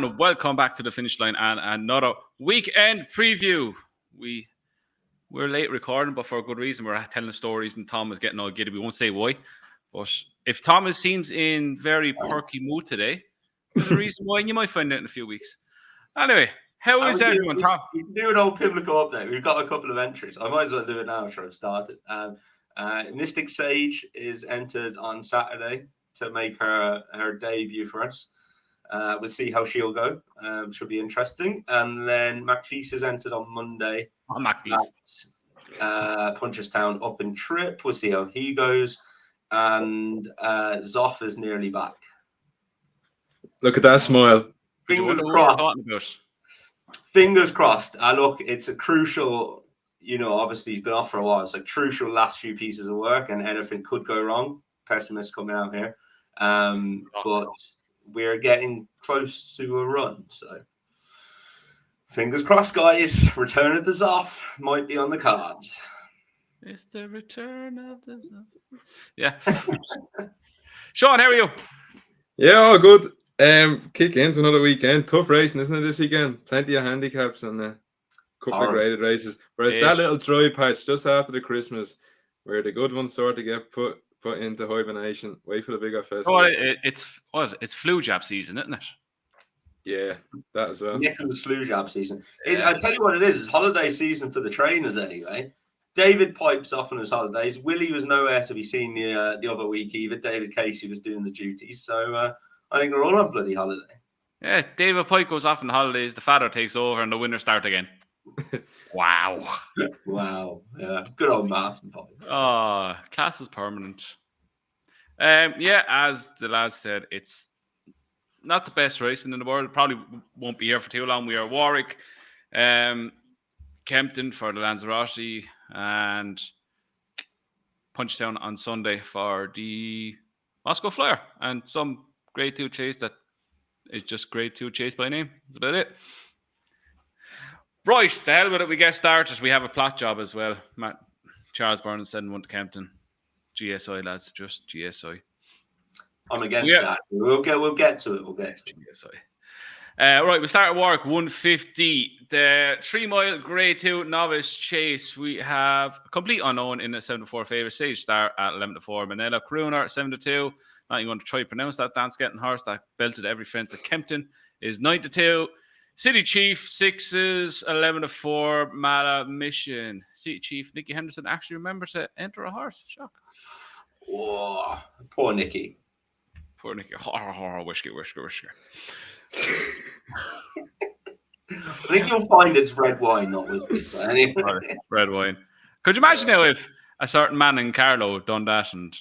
and welcome back to the finish line and another weekend preview. We're late recording, but for a good reason. We're telling stories, and Tom is getting all giddy. We won't say why, but if Thomas seems in very perky mood today, there's a reason why, and you might find out in a few weeks. Anyway, how is everyone, Tom? You can do an old Pimlico update. We've got a couple of entries. I might as well do it now. I'm sure I've started. Mystic Sage is entered on Saturday to make her debut for us. We'll see how she'll go. Should be interesting. And then McFeast is entered on Monday. Punchestown up and trip. We'll see how he goes. And Zoff is nearly back. Look at that smile. Fingers crossed. Fingers crossed. Look, it's a crucial, obviously he's been off for a while. It's a crucial last few pieces of work and anything could go wrong. Pessimist coming out here. But we're getting close to a run. So fingers crossed, guys. Return of the Zoff might be on the cards. It's the return of the Zoff. Yeah. Sean, how are you? Yeah, all good. Kick into another weekend. Tough racing, isn't it, this weekend? Plenty of handicaps and a couple of graded races. Whereas that little dry patch just after the Christmas where the good ones sort of get put into hibernation. Wait for the bigger festival. It's flu jab season, isn't it? Yeah, that as well. Nicholas flu jab season. I tell you what it is. It's holiday season for the trainers anyway. David pipes off on his holidays. Willie was nowhere to be seen the other week either. David Casey was doing the duties. So I think we're all on bloody holiday. Yeah, David Pike goes off on holidays. The father takes over and the winners start again. Wow. Wow. Yeah. Good old Martin Pike. Oh, class is permanent. As the lads said, it's not the best racing in the world. Probably won't be here for too long. We are Warwick, Kempton for the Lanzarote, and Punchestown on Sunday for the Moscow Flyer, and some Grade 2 chase that is just Grade 2 chase by name. That's about it. Right, the hell with it. We get started. We have a plot job as well. Charles Byrne sending one to Kempton. GSI, lads, just GSI. I'm against that. We'll get to it. GSI. Right, we start at Warwick, 150. The 3 mile Grade 2 novice chase. We have a complete unknown in the 7-4 favourite. Sage Star at 11-4. Manila Crooner 7-2. Not even going to try to pronounce that dance getting horse that belted every fence at Kempton is 9-2. City Chief 6s 11-4. Mala Mission. City Chief Nicky Henderson actually remembered to enter a horse. Shock. Oh, poor Nicky. Whisker. I think you'll find it's red wine, not whiskey. Anyway. Red wine. Could you imagine now if a certain man in Carlow done that and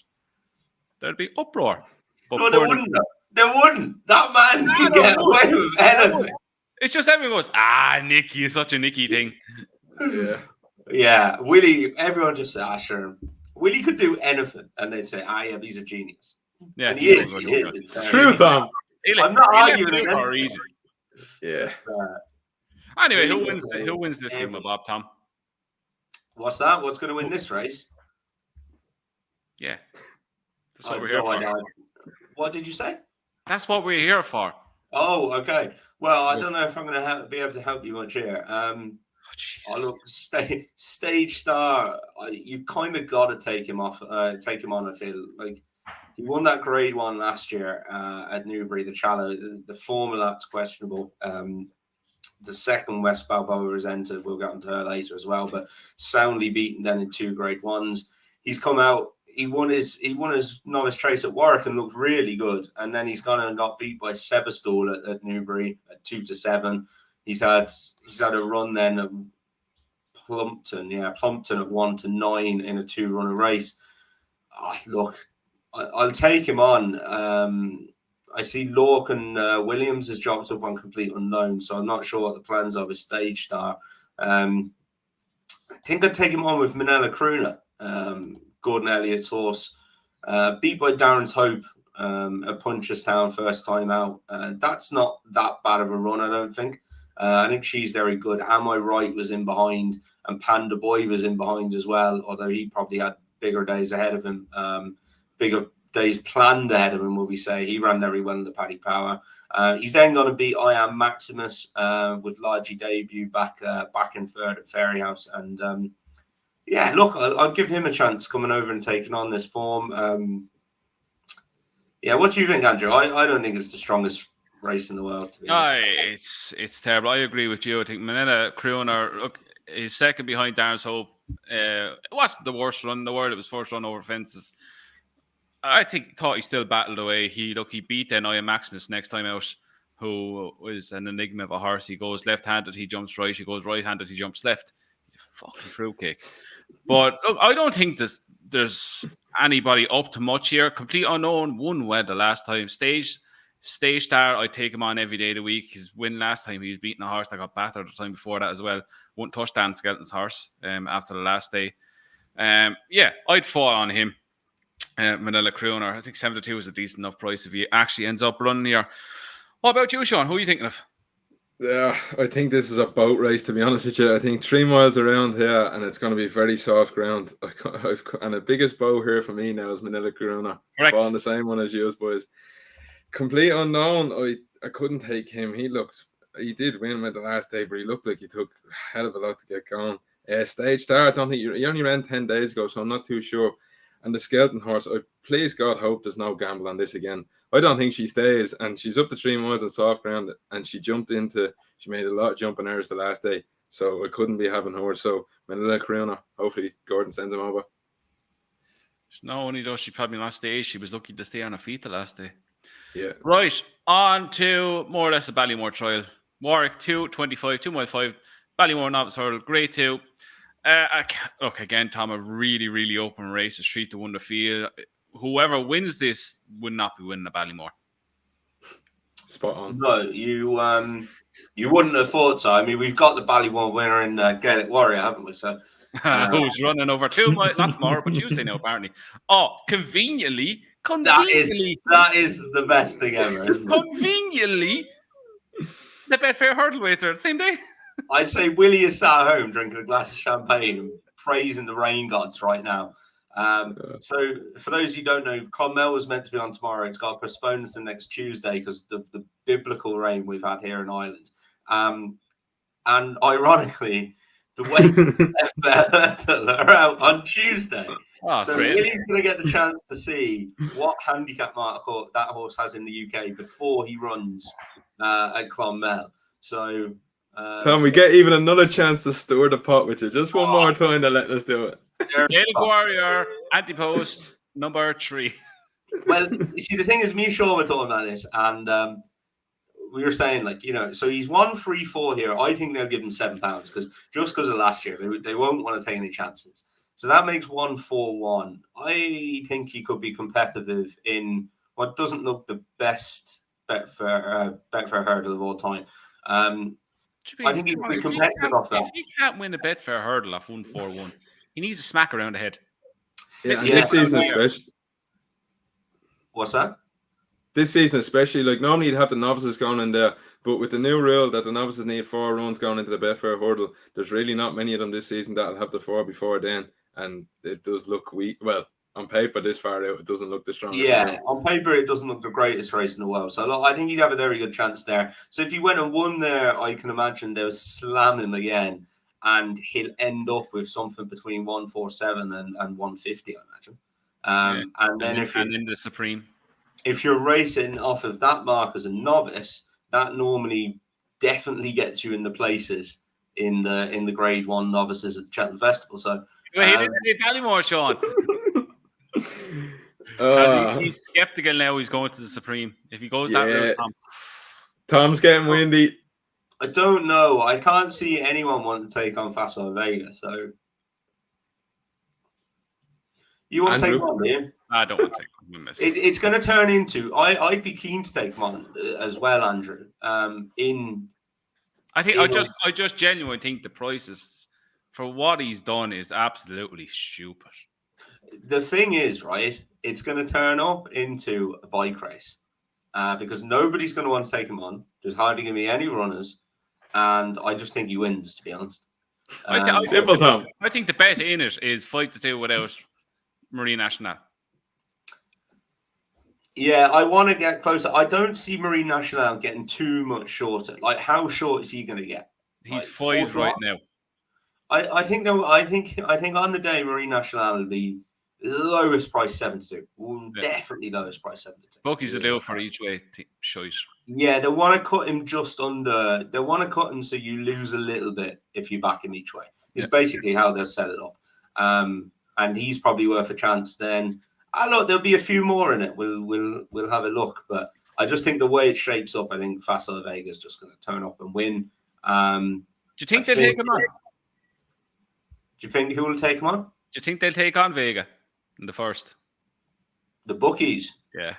there'd be uproar? But no, there wouldn't. That man can get away with anything. It's just everyone goes, Nicky is such a Nicky thing. Yeah. Willie, everyone just said, sure. Willie could do anything. And they'd say, yeah, he's a genius. Yeah, and he is. It's true, Tom. I'm not arguing against easy. Yeah. Anyway, who wins this team of Bob, Tom? What's that? What's going to win this race? Yeah. That's what we're here for. What did you say? That's what we're here for. Oh, okay. Well, I don't know if I'm going to be able to help you much here. Look, Stage Star. You've kind of got to take him on. I feel like he won that Grade 1 last year at Newbury. The Challow. The form of that's questionable. The second West Balboa is entered. We'll get onto her later as well. But soundly beaten then in 2 Grade 1s. He's come out. He won his novice trace at Warwick and looked really good. And then he's gone and got beat by Sebastall at Newbury at 2-7. He's had a run then of Plumpton at 1-9 in a 2-runner race. Look, I'll take him on. I see Lork and Williams has dropped up on complete unknown, so I'm not sure what the plans are with Stage Star. I think I'd take him on with Manila Crooner. Gordon Elliott's horse, beat by Darren's Hope at Punchestown first time out. That's not that bad of a run, I don't think. I think she's very good. Am I Right was in behind, and Panda Boy was in behind as well, although he probably had bigger days ahead of him. days planned ahead of him, will we say. He ran very well in the Paddy Power. He's then going to beat I Am Maximus with largely debut back in third at Fairyhouse. And yeah, look, I'll give him a chance coming over and taking on this form. Yeah, what do you think, Andrew? I don't think it's the strongest race in the world, to be honest. It's terrible. I agree with you. I think Manila Crooner, look, is second behind Darren's Hope. It wasn't the worst run in the world. It was first run over fences. I thought he still battled away. He beat then I Am Maximus next time out, who was an enigma of a horse. He goes left-handed, he jumps right. He goes right-handed, he jumps left. He's a fucking fruitcake. But look, I don't think there's anybody up to much here. Complete unknown, won well the last time. Stage star, I take him on every day of the week. His win last time, he was beating a horse that got battered the time before that as well. Wouldn't touch Dan Skelton's horse after the last day. Yeah, I'd fall on him. Manila Crooner. I think 72 is a decent enough price if he actually ends up running here. What about you, Sean? Who are you thinking of? Yeah, I think this is a boat race, to be honest with you. I think 3 miles around here, and it's going to be very soft ground. And the biggest bow here for me now is Manila Crooner. Correct. On the same one as you, boys. Complete unknown. I couldn't take him. He did win with the last day, but he looked like he took a hell of a lot to get going. Stage star, I don't think he only ran 10 days ago, so I'm not too sure. And the Skelton horse, I please God hope there's no gamble on this again. I don't think she stays, and she's up to 3 miles on soft ground, and she made a lot of jumping errors the last day, so I couldn't be having her. So Manila Crooner, hopefully Gordon sends him over. No, only though she probably lost stage, she was lucky to stay on her feet the last day. Yeah. Right, on to more or less a Ballymore trial. Warwick 2:25, 2 mile 5, Ballymore novice hurdle, grade 2. Look, again, Tom, a really, really open race, a street to win the field. Whoever wins this would not be winning the Ballymore. Spot on. No, you wouldn't have thought so. I mean, we've got the Ballymore winner in Gaelic Warrior, haven't we? So who's running over 2 miles, not tomorrow, but Tuesday now, apparently. Oh, conveniently. That is the best thing ever, isn't it? Conveniently, the Betfair hurdle race are the same day. I'd say Willie is sat at home drinking a glass of champagne and praising the rain gods right now. So for those of you who don't know, Clonmel was meant to be on tomorrow. It's got postponed to next Tuesday because of the biblical rain we've had here in Ireland. And ironically, the weight are out on Tuesday. Oh, so great. Willie's going to get the chance to see what handicap mark that horse has in the UK before he runs at Clonmel. So Tom, we get even another chance to stir the pot with you. Just one more time to let us do it. Gaelic Warrior, anti-post, number 3. Well, you see, the thing is, me and Sean were talking about this, and we were saying, like, so he's 1-3-4 here. I think they'll give him £7 because of last year, they won't want to take any chances. So that makes 1-4-1. I think he could be competitive in what doesn't look the best Betfair hurdle of all time. I think he could be competitive off that. If he can't win a Betfair hurdle off 1-4-1, he needs a smack around the head. Yeah, and this season especially. What's that? This season especially, like normally you'd have the novices going in there, but with the new rule that the novices need 4 runs going into the Betfair hurdle, there's really not many of them this season that'll have the 4 before then, and it does look weak. Well, on paper this far out, it doesn't look the strongest. Yeah, on paper it doesn't look the greatest race in the world. So look, I think he'd have a very good chance there. So if he went and won there, I can imagine they'll slam him again, and he'll end up with something between 147 and 150, I imagine. And then in the Supreme, if you're racing off of that mark as a novice, that normally definitely gets you in the places in the Grade 1 novices at the Cheltenham Festival. So he didn't say Ballymore, Sean. He's skeptical now. He's going to the Supreme. If he goes that route, Tom's getting windy. I don't know. I can't see anyone wanting to take on Faso Vega. So you want to take one, do you? I don't want to take one. It's going to turn into. I'd be keen to take one as well, Andrew. I just genuinely think the prices for what he's done is absolutely stupid. The thing is, right, it's going to turn up into a bike race because nobody's going to want to take him on. There's hardly going to be any runners, and I just think he wins, to be honest. Simple, Tom. I think the bet in it is 5-2 without Marine National. Yeah, I want to get closer. I don't see Marine Nationale getting too much shorter. Like, how short is he going to get? He's Like, 5 right now. I think though. I think on the day Marine Nationale will be lowest price 72. Definitely lowest price 72. Bookies will do for each way choice. Yeah, they want to cut him just under. They want to cut him so you lose a little bit if you back him each way. It's basically how they'll set it up. And he's probably worth a chance. Then look, there'll be a few more in it. We'll have a look, but I just think the way it shapes up, I think Facile Vega is just going to turn up and win. Do you think they'll take him on? Do you think who will take him on? Do you think they'll take on Vega in the first? The bookies? Yeah.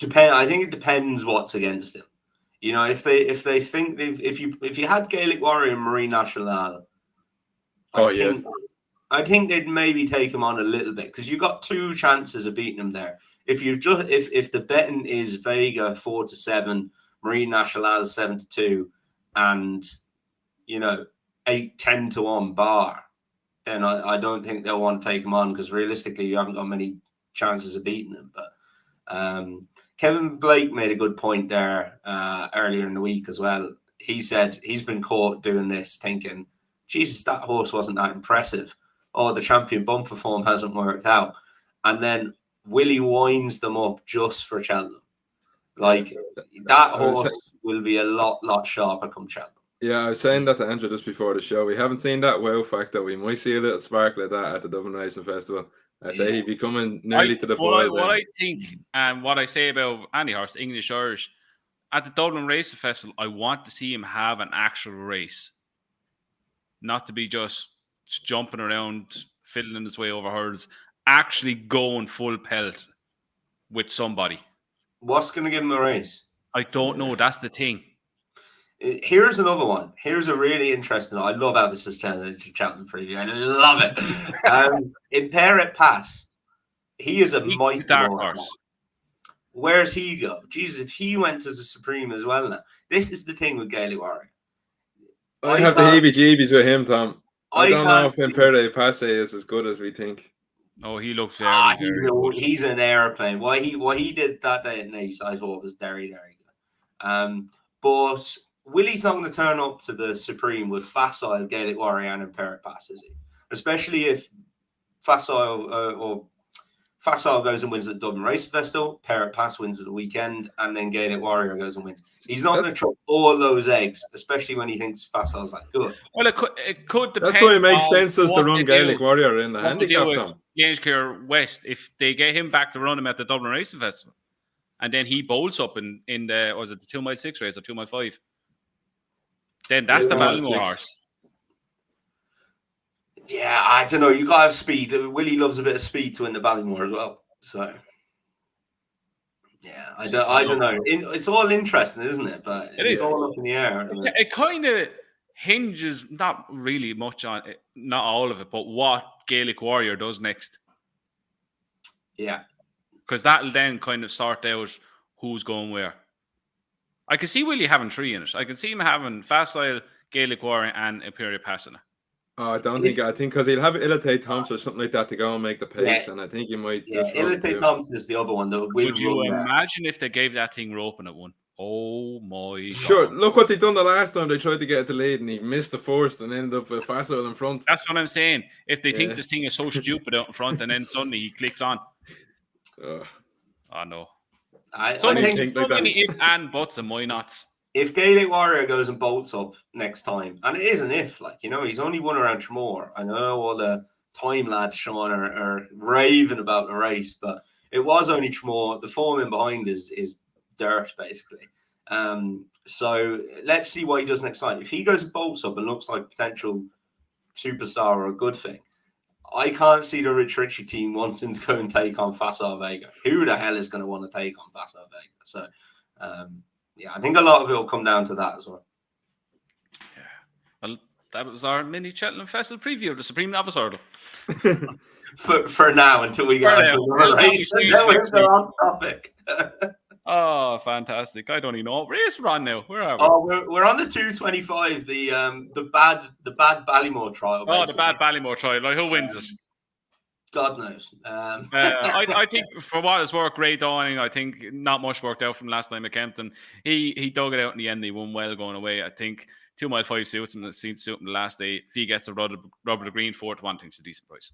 I think it depends what's against him. You know, if they think if you had Gaelic Warrior and Marine Nationale, I think they'd maybe take him on a little bit because you got 2 chances of beating him there. If the betting is Vega 4-7, Marine Nationale 7-2, and 8-10 to 1 bar, then I don't think they'll want to take him on because realistically you haven't got many chances of beating him. But Kevin Blake made a good point there earlier in the week as well. He said he's been caught doing this thinking, Jesus, that horse wasn't that impressive. Oh, the champion bumper form hasn't worked out. And then Willie winds them up just for Cheltenham. Like, that horse will be a lot sharper come Cheltenham. Yeah, I was saying that to Andrew just before the show. We haven't seen that wow factor. We might see a little spark like that at the Dublin Racing Festival. I'd say he'd be coming nearly to the boil. What I think and what I say about any horse, English Irish, at the Dublin Racing Festival, I want to see him have an actual race. Not to be just jumping around, fiddling his way over hurdles, actually going full pelt with somebody. What's going to give him a race? I don't know. That's the thing. Here's another one. Here's a really interesting. I love how this is turning into Cheltenham preview. I love it. In Parrot Pass, he is a mighty dark horse. Where's he go? Jesus, if he went to the Supreme as well now. This is the thing with Gaelic Warrior. I have the heebie-jeebies with him, Tom. I don't know if Imperative Passe is as good as we think. Oh, he looks very good. He's an airplane. What he did that day at Nice, I thought was very, very good. But Willie's not going to turn up to the Supreme with Facile, Gaelic Warrior, and Imperative Pass, is he? Especially if Facile goes and wins at the Dublin Race Festival, Parrot Pass wins at the weekend, and then Gaelic Warrior goes and wins. He's not going to drop all those eggs, especially when he thinks Facile's like good. Well, it could depend. That's why it makes sense to run Gaelic Warrior in the handicap, Tom. Gainscare West, if they get him back to run him at the Dublin Racing Festival, and then he bolts up in the, was it the 2 mile 6 race or 2 mile 5? Then that's the Ballymore horse. Yeah, I don't know. You got to have speed. Willie loves a bit of speed to win the Ballymore as well. So, yeah, I don't know. It's all interesting, isn't it? But it's all up in the air. It kind of hinges, not really much on it, not all of it, but what Gaelic Warrior does next. Yeah. Because that'll then kind of sort out who's going where. I can see Willie having 3 in it. I can see him having Facile, Gaelic Warrior, and Imperial Passina. Oh, I think because he'll have Illite Thompson or something like that to go and make the pace, and I think he might. Yeah, Illite Thompson is the other one that would you imagine if they gave that thing roping at one? Oh my God! Sure, look what they done the last time. They tried to get the lead, and he missed the first, and ended up with Facile in front. That's what I'm saying. If they think this thing is so stupid out in front, and then suddenly he clicks on. Oh no! I think so many ifs and buts and why nots. If Gaelic Warrior goes and bolts up next time, and it is an if, he's only won around Tramore. I know all the time lads, Sean, are raving about the race, but it was only Tramore. The form in behind is dirt, basically. So let's see what he does next time. If he goes and bolts up and looks like a potential superstar or a good thing, I can't see the Rich Ritchie team wanting to go and take on Facile Vega. Who the hell is going to want to take on Facile Vega? So, yeah, I think a lot of it will come down to that as well. Yeah. Well, that was our mini Cheltenham Festival preview of the Supreme Novice Hurdle. for now, until we get on the topic. Oh, fantastic. I don't even know what race we're on now. Where are we? Oh, we're on the 225, the bad Ballymore trial. Basically. Oh, the bad Ballymore trial. Like, who wins it? God knows. I think for what it's worth, great dawning. I think not much worked out from last time at Kempton. He dug it out in the end. He won well going away. I think 2 mile 5 suits him. It seemed to suit him the last day. If he gets a rubber the green 4-1, I think it's a decent price.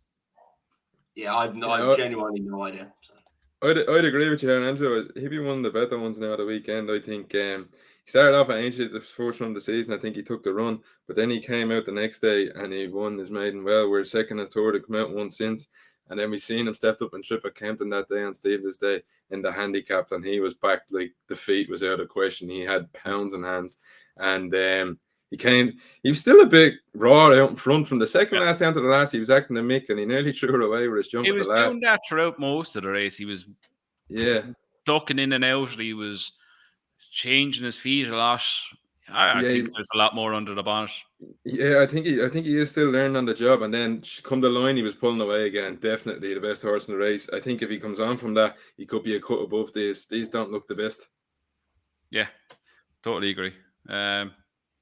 Yeah, I've genuinely no idea. So. I'd agree with you there, Andrew. He'd be one of the better ones now the weekend. I think he started off at Aintree the first run of the season. I think he took the run, but then he came out the next day and he won his maiden well. We're second and third to come out one since. And then we seen him stepped up and trip at Kempton that day on Stephen's Day in the handicap, and he was back like the feet was out of question. He had pounds in hands, and he was still a bit raw out in front from the second last down to the last. He was acting the mick, and he nearly threw it away with his jump. He was at the last. doing that throughout most of the race. He was ducking in and out. He was changing his feet a lot. I think there's a lot more under the bonnet. Yeah, I think he is still learning on the job. And then come the line, he was pulling away again. Definitely the best horse in the race. I think if he comes on from that, he could be a cut above these. These don't look the best. Yeah, totally agree.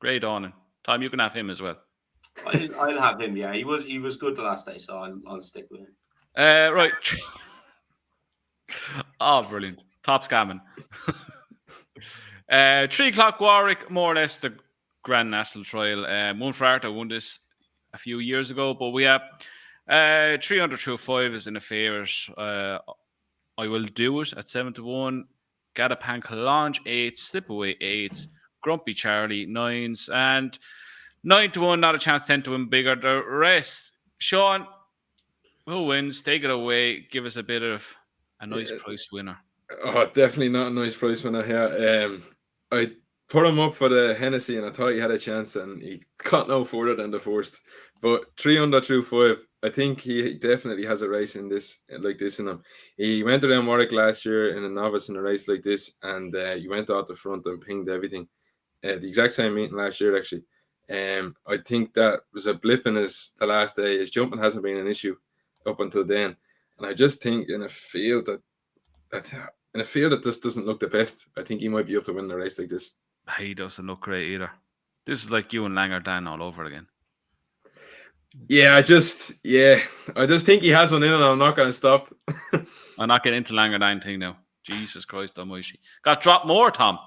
Great dawning. Tom, you can have him as well. I'll have him. Yeah, he was good the last day, so I'll stick with him. Right. Oh, brilliant! Top scamming. 3 o'clock Warwick, more or less the Grand National Trial. One for Arta won this a few years ago, but we have 300 through 5 is in a favourite. I will do it at 7-1. Gadapan Calange 8, Slipaway 8, Grumpy Charlie 9s, and 9-1. Not a chance. 10-1 bigger. The rest, Sean, who wins? Take it away. Give us a bit of a nice price winner. Oh, definitely not a nice price winner here. I put him up for the Hennessy, and I thought he had a chance, and he got no further than the first. But 300 through 5, I think he definitely has a race in this like this in him. He went around Warwick last year in a novice in a race like this, and he went out the front and pinged everything. The exact same meeting last year, actually. I think that was a blip in the last day. His jumping hasn't been an issue up until then, and I just think in a field that just doesn't look the best, I think he might be up to win a race like this. He doesn't look great either. This is like you and Langerdan all over again. I just think he has one in, and I'm not going to stop. I'm not getting into Langerdan thing now. Jesus Christ Almighty! Got dropped more, Tom.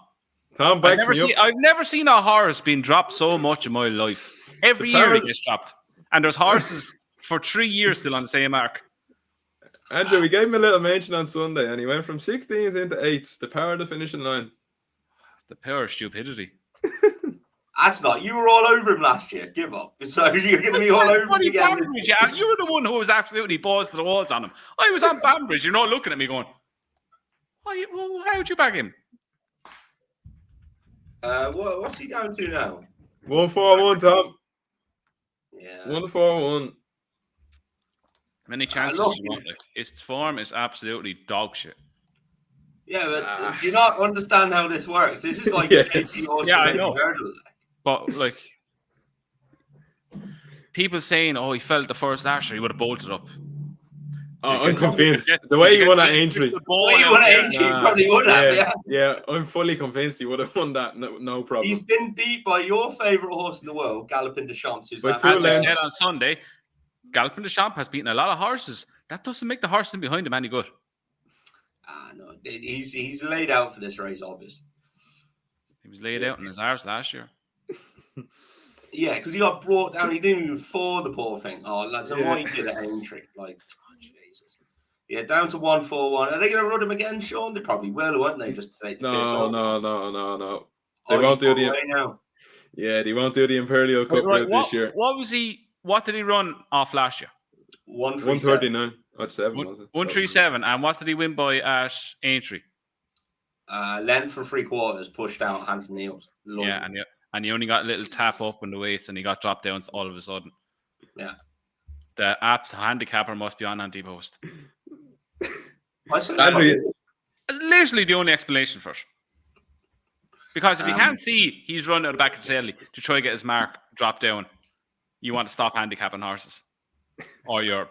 Tom, I've never seen a horse being dropped so much in my life. Every year he gets dropped, and there's horses for 3 years still on the same mark. Andrew, we gave him a little mention on Sunday, and he went from 16s into 8s. The power of the finishing line. The power of stupidity. That's not. You were all over him last year. Give up. So you're going to be all over him again. You were the one who was absolutely balls to the walls on him. I was on Banbridge. You're not looking at me going, how'd you back him? What's he down to now? 141, Tom. Yeah. 141. Many chances you want. His form is absolutely dog shit. Yeah, but do you not understand how this works? This is like I know. But like people saying, he felt the first Asher, he would have bolted up. I'm convinced. The way he won at Aintree. Probably would have. Yeah, I'm fully convinced he would have won that. No problem. He's been beat by your favourite horse in the world, Galloping de Champs. As I said on Sunday, Galloping de Champs has beaten a lot of horses. That doesn't make the horse behind him any good. No, he's laid out for this race, obviously. He was laid out in his arse last year. Yeah, because he got brought down. He didn't even fall, the poor thing. Oh, that's what he did at Aintree. Like, Jesus. Yeah, down to 141. Are they going to run him again, Sean? They probably will, won't they? Just to take the piss off. No. They won't do the now. Yeah, they won't do the Imperial Cup this year. What did he run off last year? 139. At 7, was it? 137. And what did he win by at Aintree? Length for 3/4, pushed out, hands and knees. Yeah, and he only got a little tap up in the weights, and he got dropped down all of a sudden. Yeah. The handicapper must be on anti-post. That's literally the only explanation for it. Because if you can't see he's running out the back of the tail to try to get his mark dropped down, you want to stop handicapping horses. Or you're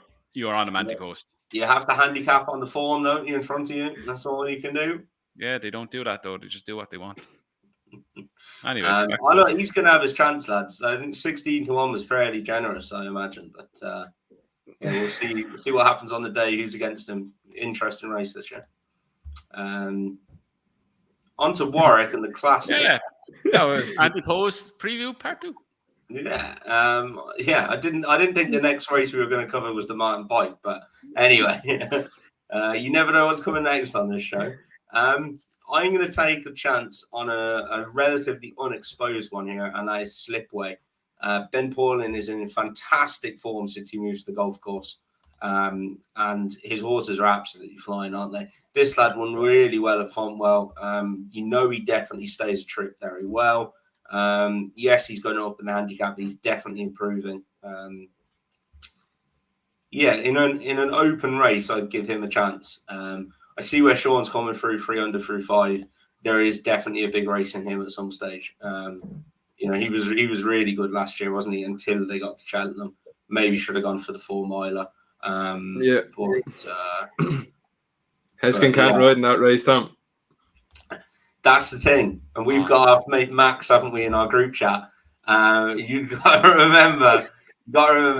on a anti-post. You have to handicap on the form, don't you, in front of you? That's all you can do. Yeah, they don't do that, though. They just do what they want. Anyway. I know he's going to have his chance, lads. I think 16-1 was fairly generous, I imagine. But Yeah, we'll see. We'll see what happens on the day. Who's against him? Interesting race this year. On to Warwick and the Classic. Yeah, that was anti-post preview part 2. Yeah, I didn't think the next race we were going to cover was the mountain bike, but anyway, you never know what's coming next on this show. I'm going to take a chance on a relatively unexposed one here, and that is Slipway. Ben Paulin is in fantastic form since he moves to the golf course, and his horses are absolutely flying, aren't they? This lad won really well at Fontwell. He definitely stays a trip very well. Yes, he's going up in the handicap, but he's definitely improving. In an open race, I'd give him a chance. I see where Sean's coming through 3 under through 5. There is definitely a big race in him at some stage. He was really good last year, wasn't he? Until they got to Cheltenham, maybe should have gone for the 4 miler. Heskin can't ride in that race, Tom. That's the thing, and we've got our mate Max, haven't we, in our group chat? You got to remember,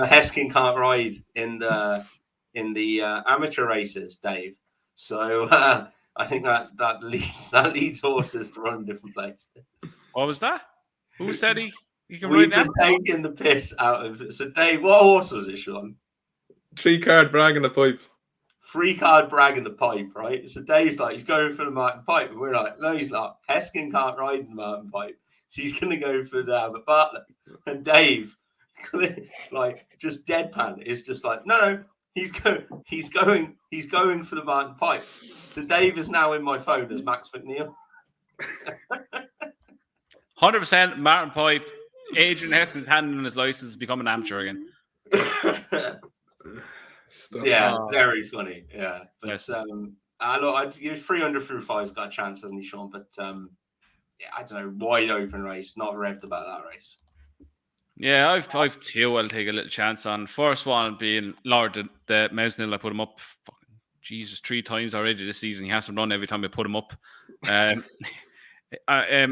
Heskin can't ride in the amateur races, Dave. So I think that leads horses to run different places. What was that? Who said he can We've ride been that? taking the piss out of it. So Dave, what horse was it, Sean? 3-card brag in the pipe. 3-card brag in the pipe, right? So Dave's like, he's going for the mountain pipe. And we're like, no, he's not. Heskin can't ride in the mountain pipe. So he's going to go for the Albert Bartlett. And Dave, like, just deadpan, is just like, no, he's going for the mountain pipe. So Dave is now in my phone as Max McNeil. 100% Martin Pipe. Adrian Heskin's handing in his license, become an amateur again. Very funny. Yeah, but Yes. I'd give 3 under through 5's got a chance, hasn't he, Sean? But I don't know, wide open race. Not revved about that race. Yeah, I've 2 I'll take a little chance on. First one being Lord the Mesnil. I put him up, 3 times already this season. He has to run every time I put him up.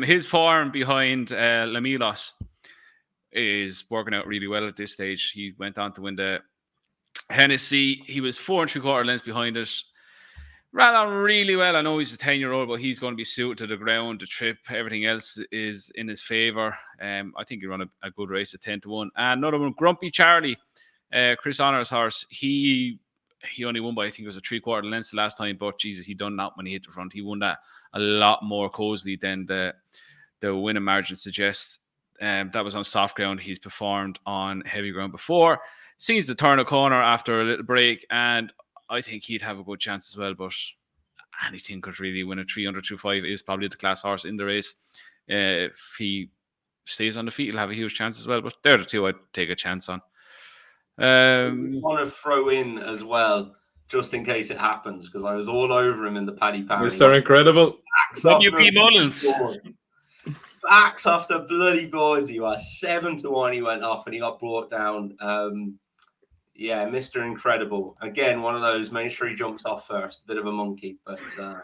His form behind Lamilos is working out really well at this stage. He went on to win the Hennessy. He was 4 3/4 lengths behind us. Ran on really well. I know he's a 10-year-old, but he's going to be suited to the ground, the trip, everything else is in his favour. I think he run a good race at 10-1. And another one, Grumpy Charlie, Chris Honor's horse. He only won by, I think it was a 3/4 lengths the last time, but Jesus, he done that when he hit the front. He won that a lot more cosily than the winning margin suggests. That was on soft ground. He's performed on heavy ground before. Seems to turn a corner after a little break, and I think he'd have a good chance as well, but anything could really win. A 3 under 2/5 is probably the class horse in the race. If he stays on the feet, he'll have a huge chance as well, but they're the 2 I'd take a chance on. I want to throw in as well, just in case it happens, because I was all over him in the Paddy Power. Mr. Incredible. WP Mullins. Backs off the bloody boards. He was 7-1. He went off and he got brought down. Mr. Incredible. Again, one of those. Make sure he jumps off first. Bit of a monkey, but John,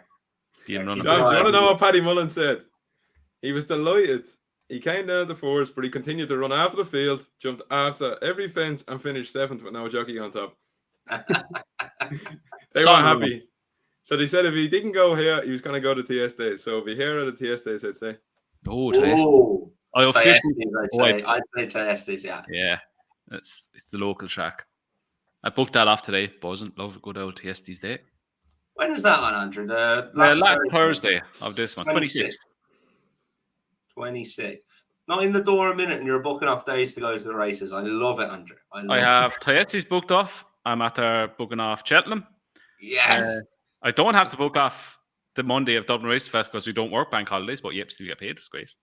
do you want to know what Paddy Mullen said? He was delighted. He came down the fours, but he continued to run after the field, jumped after every fence, and finished 7th with no jockey on top. They weren't happy. So they said if he didn't go here, he was going to go to TS Days. So if he here at the TS Days, I'd say. I'd say TS Days, yeah. Yeah, it's the local track. I booked that off today. Buzzing. Love a good old TSD's day. When is that on, Andrew? The last Thursday of this month, 26th. 26th. Not in the door a minute, and you're booking off days to go to the races. I love it, Andrew. I have Toyetsi's booked off. I'm at there booking off Cheltenham. Yes. I don't have to book off the Monday of Dublin Race Fest because we don't work bank holidays, but still get paid. It's great.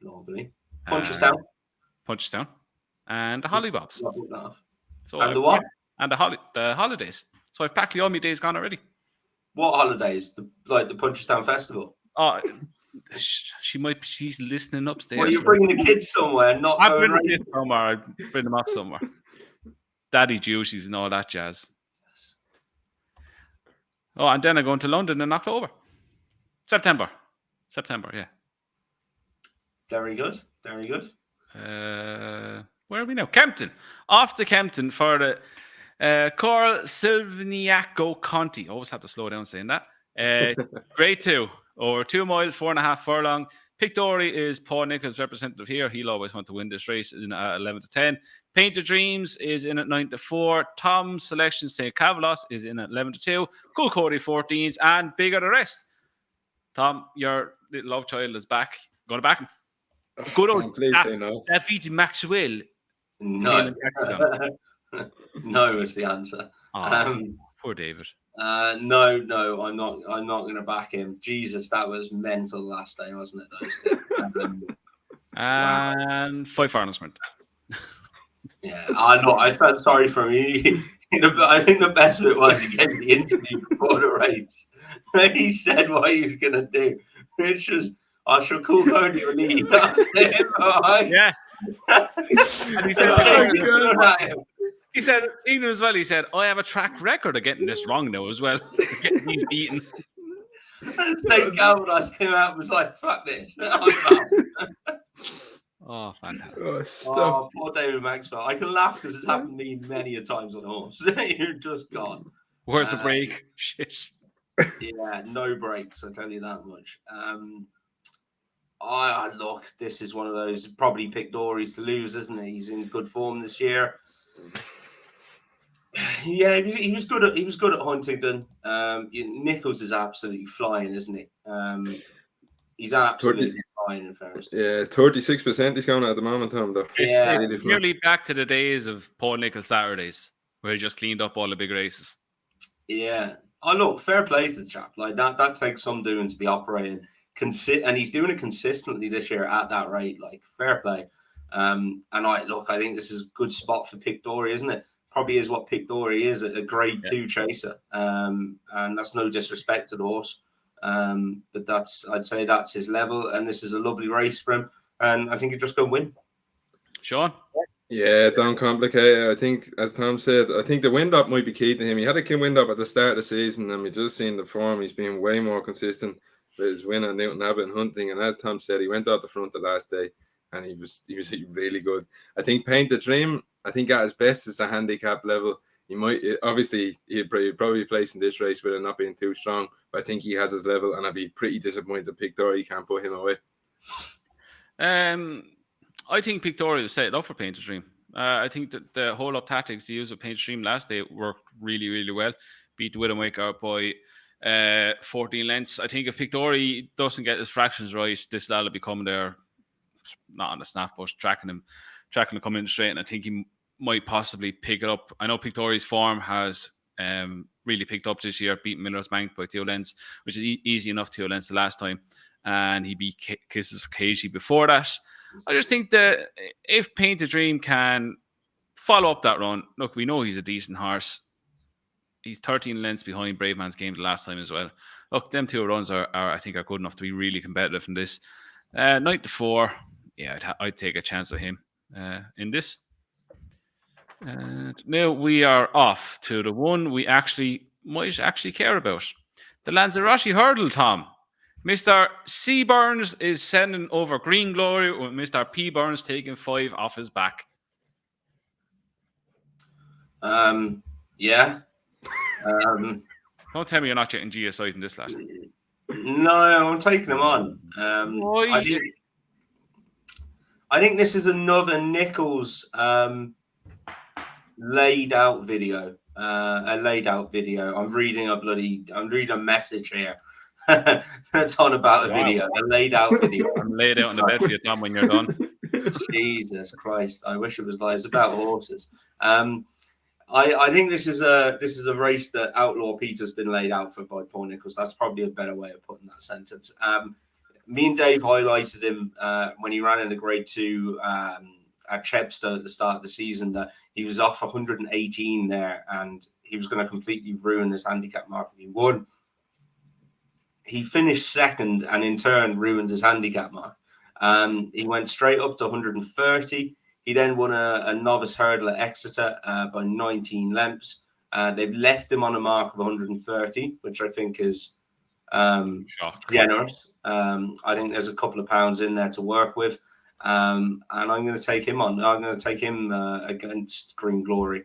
Lovely. Punchestown. And the Hollybobs. So and the what? And the holidays. So I've practically all my days gone already. What holidays? The Punchestown Festival? Oh, she's listening upstairs. Well, you're bringing the kids somewhere, not I bring the kids somewhere. I bring them off somewhere. Daddy duties and all that jazz. Oh, and then I'm going to London in October. September, yeah. Very good. Where are we now? Kempton. Off to Kempton for Carl Silviniaco Conti. Always have to slow down saying that. Grade 2, over 2 mile, 4.5 furlong. Pictori is Paul Nichols' representative here. He'll always want to win this race in 11 to 10. Paint of Dreams is in at 9 to 4. Tom's Selection St. Cavalos is in at 11 to 2. Cool Cody 14s, and Bigger the rest. Tom, your little love child is back. Going to back him. Good old David Maxwell. No. No is the answer. Poor David. No, I'm not going to back him. Jesus, that was mental last day, wasn't it? Those two. And 5 farmers sprint. Yeah, I felt sorry for him. I think the best bit was he gave the interview before the race. And he said what he was going to do, which was, I shall call Cody a lead. That's him. Right? Yeah. And he said, even as well, he said, I have a track record of getting this wrong now as well. Getting these beaten. St. Galvanis came out and was like, fuck this. Oh, fantastic. Oh, poor David Maxwell. I can laugh because it's happened to me many a times on horse. You're just gone. Where's the break? Shit. Yeah, no breaks, I tell you that much. Look, this is one of those probably pick Dory's to lose, isn't he? He's in good form this year. Yeah, he was good at Huntingdon. Nichols is absolutely flying, isn't he? He's absolutely flying in fairness. Yeah, 36% he's going at the moment, Tom. Though. Yeah, it's nearly back to the days of Paul Nichols Saturdays, where he just cleaned up all the big races. Yeah. Oh, look, fair play to the chap. Like that takes some doing to be operating. And he's doing it consistently this year at that rate. Like, fair play. And I think this is a good spot for Pick Dory, isn't it? Probably is what Pick Dory is, a grade 2 chaser. And that's no disrespect to the horse. But I'd say that's his level. And this is a lovely race for him. And I think he's just going to win. Sean? Yeah, don't complicate it. I think, as Tom said, I think the wind-up might be key to him. He had a wind-up at the start of the season, and we just seen the form. He's been way more consistent with his win at Newton Abbott and Hunting. And as Tom said, he went out the front the last day, and he was really good. I think Paint the Dream, I think at his best is the handicap level. He might, obviously, he'd probably place in this race with it not being too strong, but I think he has his level, and I'd be pretty disappointed that Pictori can't put him away. I think Pictori will set it up for Paint the Dream. I think that the whole up tactics they used with Paint the Dream last day worked really, really well. Beat the Widowmaker by 14 lengths. I think if Pictori doesn't get his fractions right, this lad will be coming there, not on the snaff bush, tracking him coming in straight, and I think he might possibly pick it up. I know Pictori's form has really picked up this year, beating Miller's Bank by 2 lengths, which is easy enough 2 lengths the last time, and he beat Kisses for KG before that. I just think that if Paint the Dream can follow up that run, look, we know he's a decent horse. He's 13 lengths behind Brave Man's Game the last time as well. Look, them 2 runs are I think, are good enough to be really competitive in this. 9 to 4, yeah, I'd take a chance of him in this. And now we are off to the one we might actually care about. The Lanzarote Hurdle, Tom. Mr. C. Burns is sending over Green Glory with Mr. P. Burns taking 5 off his back. Yeah. Don't tell me you're not getting GSIs in this, lad. No, I'm taking him on. I think this is another Nichols laid out video. A laid out video. I'm reading a message here. That's on about a video, a laid out video. I'm laid out in the bed for you, Tom, when you're done. Jesus Christ! I wish it was like it's about horses. I think this is a race that Outlaw Peter's been laid out for by Paul Nichols. That's probably a better way of putting that sentence. Me and Dave highlighted him when he ran in the Grade 2 at Chepstow at the start of the season that he was off 118 there, and he was going to completely ruin his handicap mark if he won. He finished second and in turn ruined his handicap mark. He went straight up to 130. He then won a novice hurdle at Exeter by 19 lengths. They've left him on a mark of 130, which I think is generous. I think there's a couple of pounds in there to work with. And I'm going to take him on. I'm going to take him against Green Glory.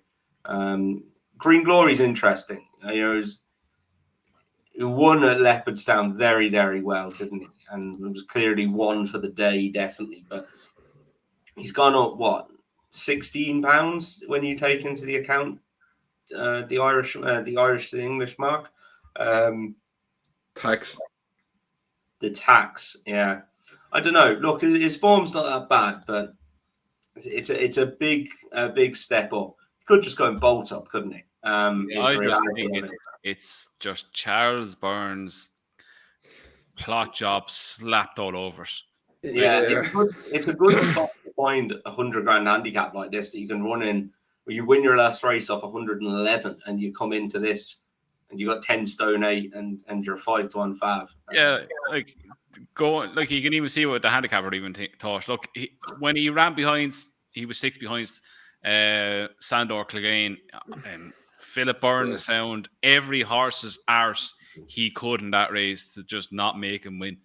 Green Glory's interesting. He won at Leopardstown very, very well, didn't he? And it was clearly one for the day, definitely. But he's gone up, what, £16 when you take into the account the Irish to English mark. Tax. The tax, yeah. I don't know. Look, his form's not that bad, but it's a big step up. He could just go and bolt up, couldn't he? It's just Charles Burns plot job slapped all over it. Yeah. It's a good spot to find a 100 grand handicap like this that you can run in, where you win your last race off 111 and you come into this and you got 10 stone 8 and you're 5 to 1 fav. Yeah, like you can even see what the handicapper even thought. Look, when he ran behind, he was 6 behind Sandor Clegane, and Philip Burns found every horse's arse he could in that race to just not make him win.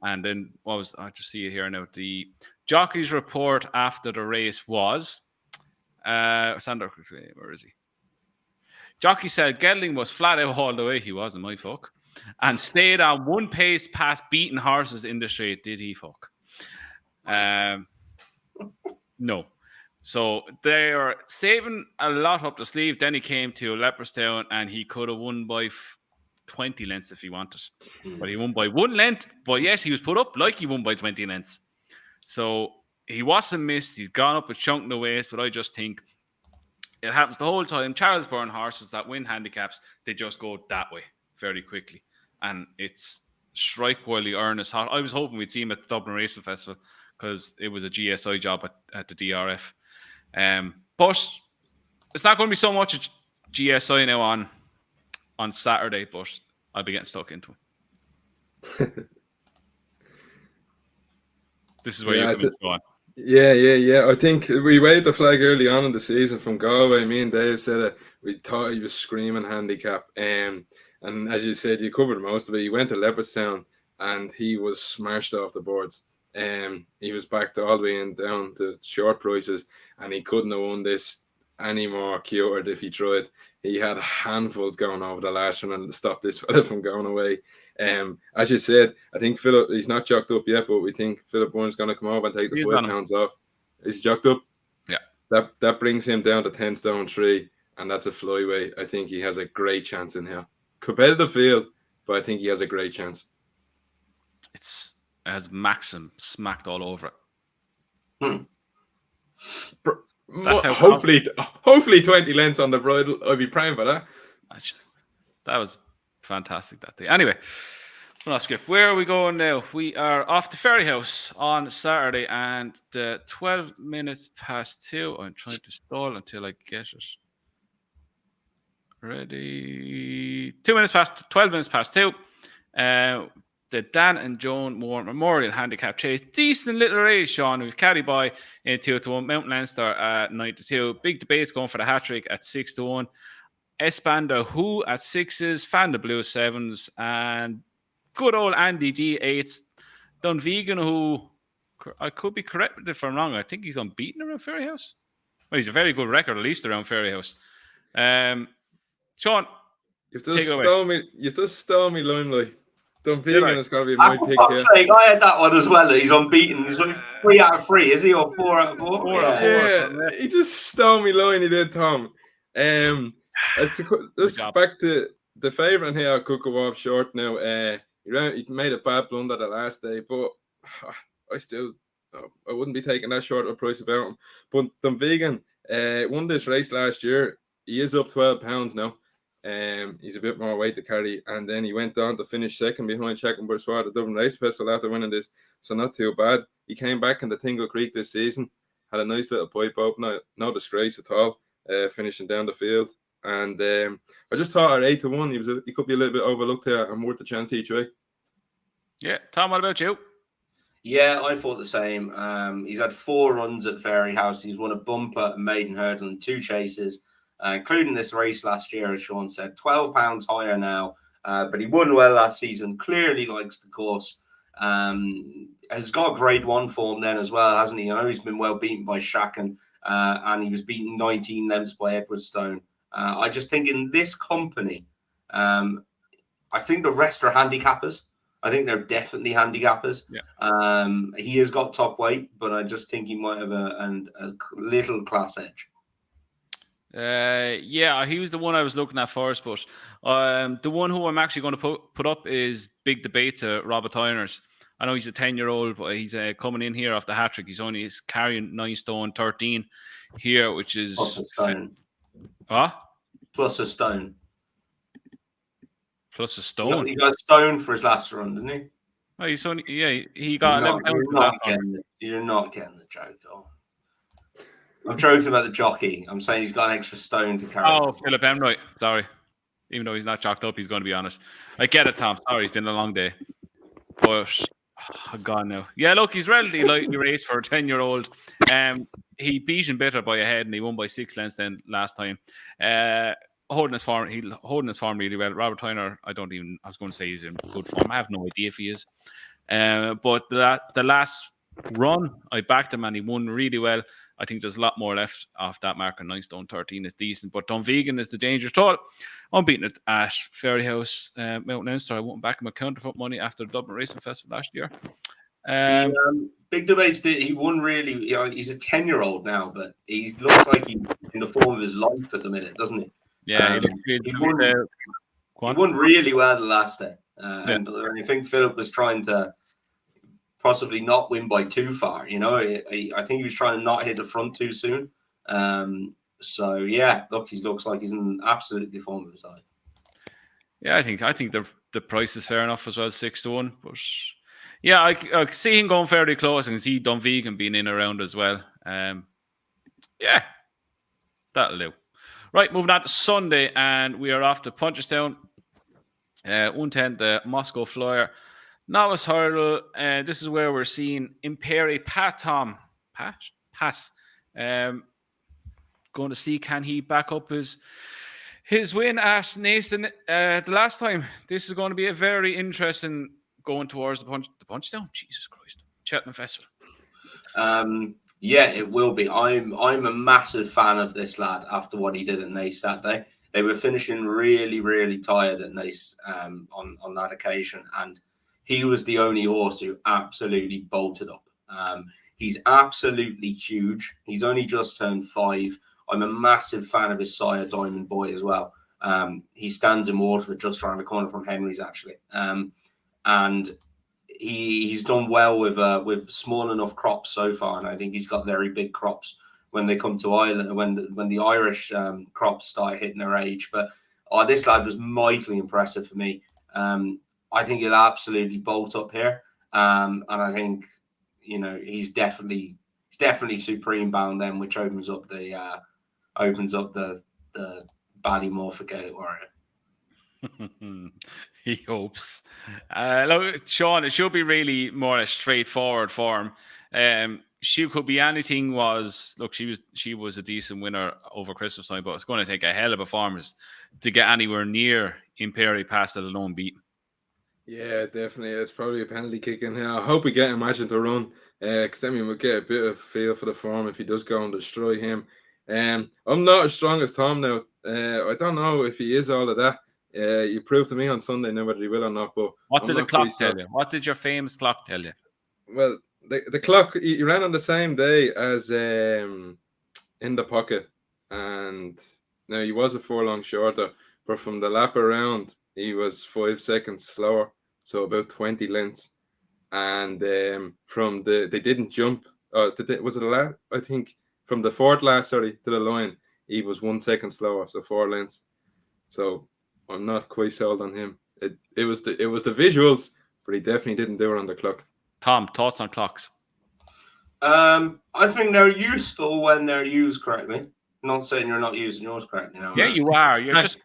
And then I just see it here now. The jockey's report after the race was Sandor Clegane, where is he? Jockey said Gelding was flat out all the way. He wasn't, my fuck. And stayed on one pace past beating horses in the straight. Did he fuck? No. So they are saving a lot up the sleeve. Then he came to Leopardstown and he could have won by 20 lengths if he wanted. But he won by 1 length. But yet he was put up like he won by 20 lengths. So he wasn't missed. He's gone up a chunk in the waist. But I just think it happens the whole time. Charles Byrne horses that win handicaps, they just go that way very quickly. And it's strike while the earn is hot. I was hoping we'd see him at the Dublin Racing Festival because it was a GSI job at the DRF. But it's not going to be so much a GSI now on Saturday, but I'll be getting stuck into him. This is where you come in, on. Yeah. I think we waved the flag early on in the season from Galway. Me and Dave said it. We thought he was screaming handicap. And as you said, you covered most of it. He went to Leopardstown and he was smashed off the boards. He was backed all the way in down to short prices, and he couldn't have won this any more cured if he tried. He had handfuls going over the last one and stopped this fella from going away. As you said, I think Philip, he's not jocked up yet, but we think Philip Bourne's going to come over and take the 5 pounds off. Is he jocked up? Yeah. That brings him down to 10 stone 3, and that's a flyweight. I think he has a great chance in here. Competitive field, but I think he has a great chance. It has Maxim smacked all over it. That's hopefully 20 lengths on the bridle. I'd be praying for that. That was fantastic that day. Anyway, we'll not skip. Where are we going now? We are off to Fairyhouse on Saturday, and 12 minutes past 2. I'm trying to stall until I get it. Ready? 12 minutes past 2. The Dan and Joan Moore Memorial Handicap Chase. Decent little race, Sean. We've Caddy Boy in 2-1. Mount Leinster at 9-2. Big debates going for the hat trick at 6-1. Espanda Who at 6s. Fan the Blue 7s. And good old Andy D 8s. Dunvegan, who I could be corrected if I'm wrong. I think he's unbeaten around Fairyhouse. Well, he's a very good record, at least around Fairyhouse. Sean, you've just stole me limelight. Dunvegan is going to be my pick here. I had that one as well. He's unbeaten. He's like 3 out of 3, is he? Or 4 out of 4? Yeah, he just stole me line. He did, Tom. Just back to the favourite here. I could go off short now. He made a bad blunder the last day, but I wouldn't be taking that short of a price about him. But Dunvegan won this race last year. He is up 12 pounds now. He's a bit more weight to carry, and then he went on to finish second behind Chequham Bourgeois at the Dublin Race Festival after winning this, so not too bad. He came back in the Tingle Creek this season, had a nice little pipe opener, no disgrace at all, finishing down the field. And I just thought at 8-1, he could be a little bit overlooked here and worth a chance each way. Yeah, Tom, what about you? Yeah, I thought the same. He's had 4 runs at Fairyhouse. He's won a bumper, a maiden hurdle, and 2 chases. Including this race last year, as Sean said, 12 pounds higher now. But he won well last season. Clearly likes the course. Has got grade 1 form then as well, hasn't he? I know he's been well beaten by Shacken, and he was beaten 19 lengths by Edward Stone. I just think in this company, I think the rest are handicappers. I think they're definitely handicappers. Yeah. He has got top weight, but I just think he might have a little class edge. Yeah, he was the one I was looking at first, but the one who I'm actually going to put up is Big Debater, Robert Heiners. I know he's a 10-year-old, but he's coming in here off the hat trick. He's carrying 9 stone 13 here, which is Plus a stone. Plus a stone. Plus a stone. He got a stone for his last run, didn't he? Oh, he got 11 pounds. You're not getting the joke. Oh. I'm joking about the jockey. I'm saying he's got an extra stone to carry. Oh, Philip Emright. Sorry. Even though he's not chalked up, he's going to be honest. I get it, Tom. Sorry, it's been a long day. But I'm gone now. Yeah, look, he's relatively lightly raced for a 10-year-old. He beat him better by a head, and he won by 6 lengths then last time. Holding his form really well. Robert Tyner, I was going to say he's in good form. I have no idea if he is. But the last run, I backed him and he won really well. I think there's a lot more left off that mark, and 9 stone 13 is decent. But Dunvegan is the dangerous tall. I'm beating it at Fairyhouse, Mount Leinster. I won back my counterfoot money after the Dublin Racing Festival last year. Big Debates, he won really. He's a 10-year-old now, but he looks like he's in the form of his life at the minute, doesn't he? Yeah, he won really well the last day. And I think Philip was trying to possibly not win by too far. I think he was trying to not hit the front too soon. So yeah, look, he looks like he's in absolutely form of his life. Yeah, I think the price is fair enough as well, 6 to 1. But yeah, I see him going fairly close. I can see Dunvegan being in around as well. Yeah, that'll do. Right, moving on to Sunday, and we are off to Punchestown. 110, the Moscow Flyer. Novice hurdle. This is where we're seeing Imperi Pass. Going to see, can he back up his win at Nason the last time. This is going to be a very interesting going towards the Punchestown. Jesus Christ. Cheltenham Festival. Yeah, it will be. I'm a massive fan of this lad after what he did at Nace that day. They were finishing really, really tired at Nace on that occasion, and he was the only horse who absolutely bolted up. He's absolutely huge. He's only just turned 5. I'm a massive fan of his sire, Diamond Boy, as well. He stands in Waterford just around the corner from Henry's, actually. And he's done well with small enough crops so far, and I think he's got very big crops when they come to Ireland, when the Irish crops start hitting their age. But this lad was mightily impressive for me. I think he'll absolutely bolt up here, and I think he's definitely supreme bound then, which opens up the Ballymore Forget It Warrior. He hopes. Look, Sean, it should be really more a straightforward form. She could be anything. She was a decent winner over Christmas time, but it's going to take a hell of a performance to get anywhere near Imperi Pass, let alone beat. Yeah, definitely. It's probably a penalty kick in here. I hope we get Imagine to run, because then we'll get a bit of feel for the form if he does go and destroy him. I'm not as strong as Tom now. I don't know if he is all of that. You proved to me on Sunday now whether he will or not. But what did the clock tell you? What did your famous clock tell you? Well, the clock, he ran on the same day as In the Pocket, and now he was a furlong shorter, but from the lap around he was 5 seconds slower, so about 20 lengths. And from they didn't jump. Was it the last? I think from the fourth last, to the line, he was 1 second slower, so 4 lengths. So I'm not quite sold on him. It was the visuals, but he definitely didn't do it on the clock. Tom, thoughts on clocks? I think they're useful when they're used correctly. I'm not saying you're not using yours correctly now. Yeah, you are.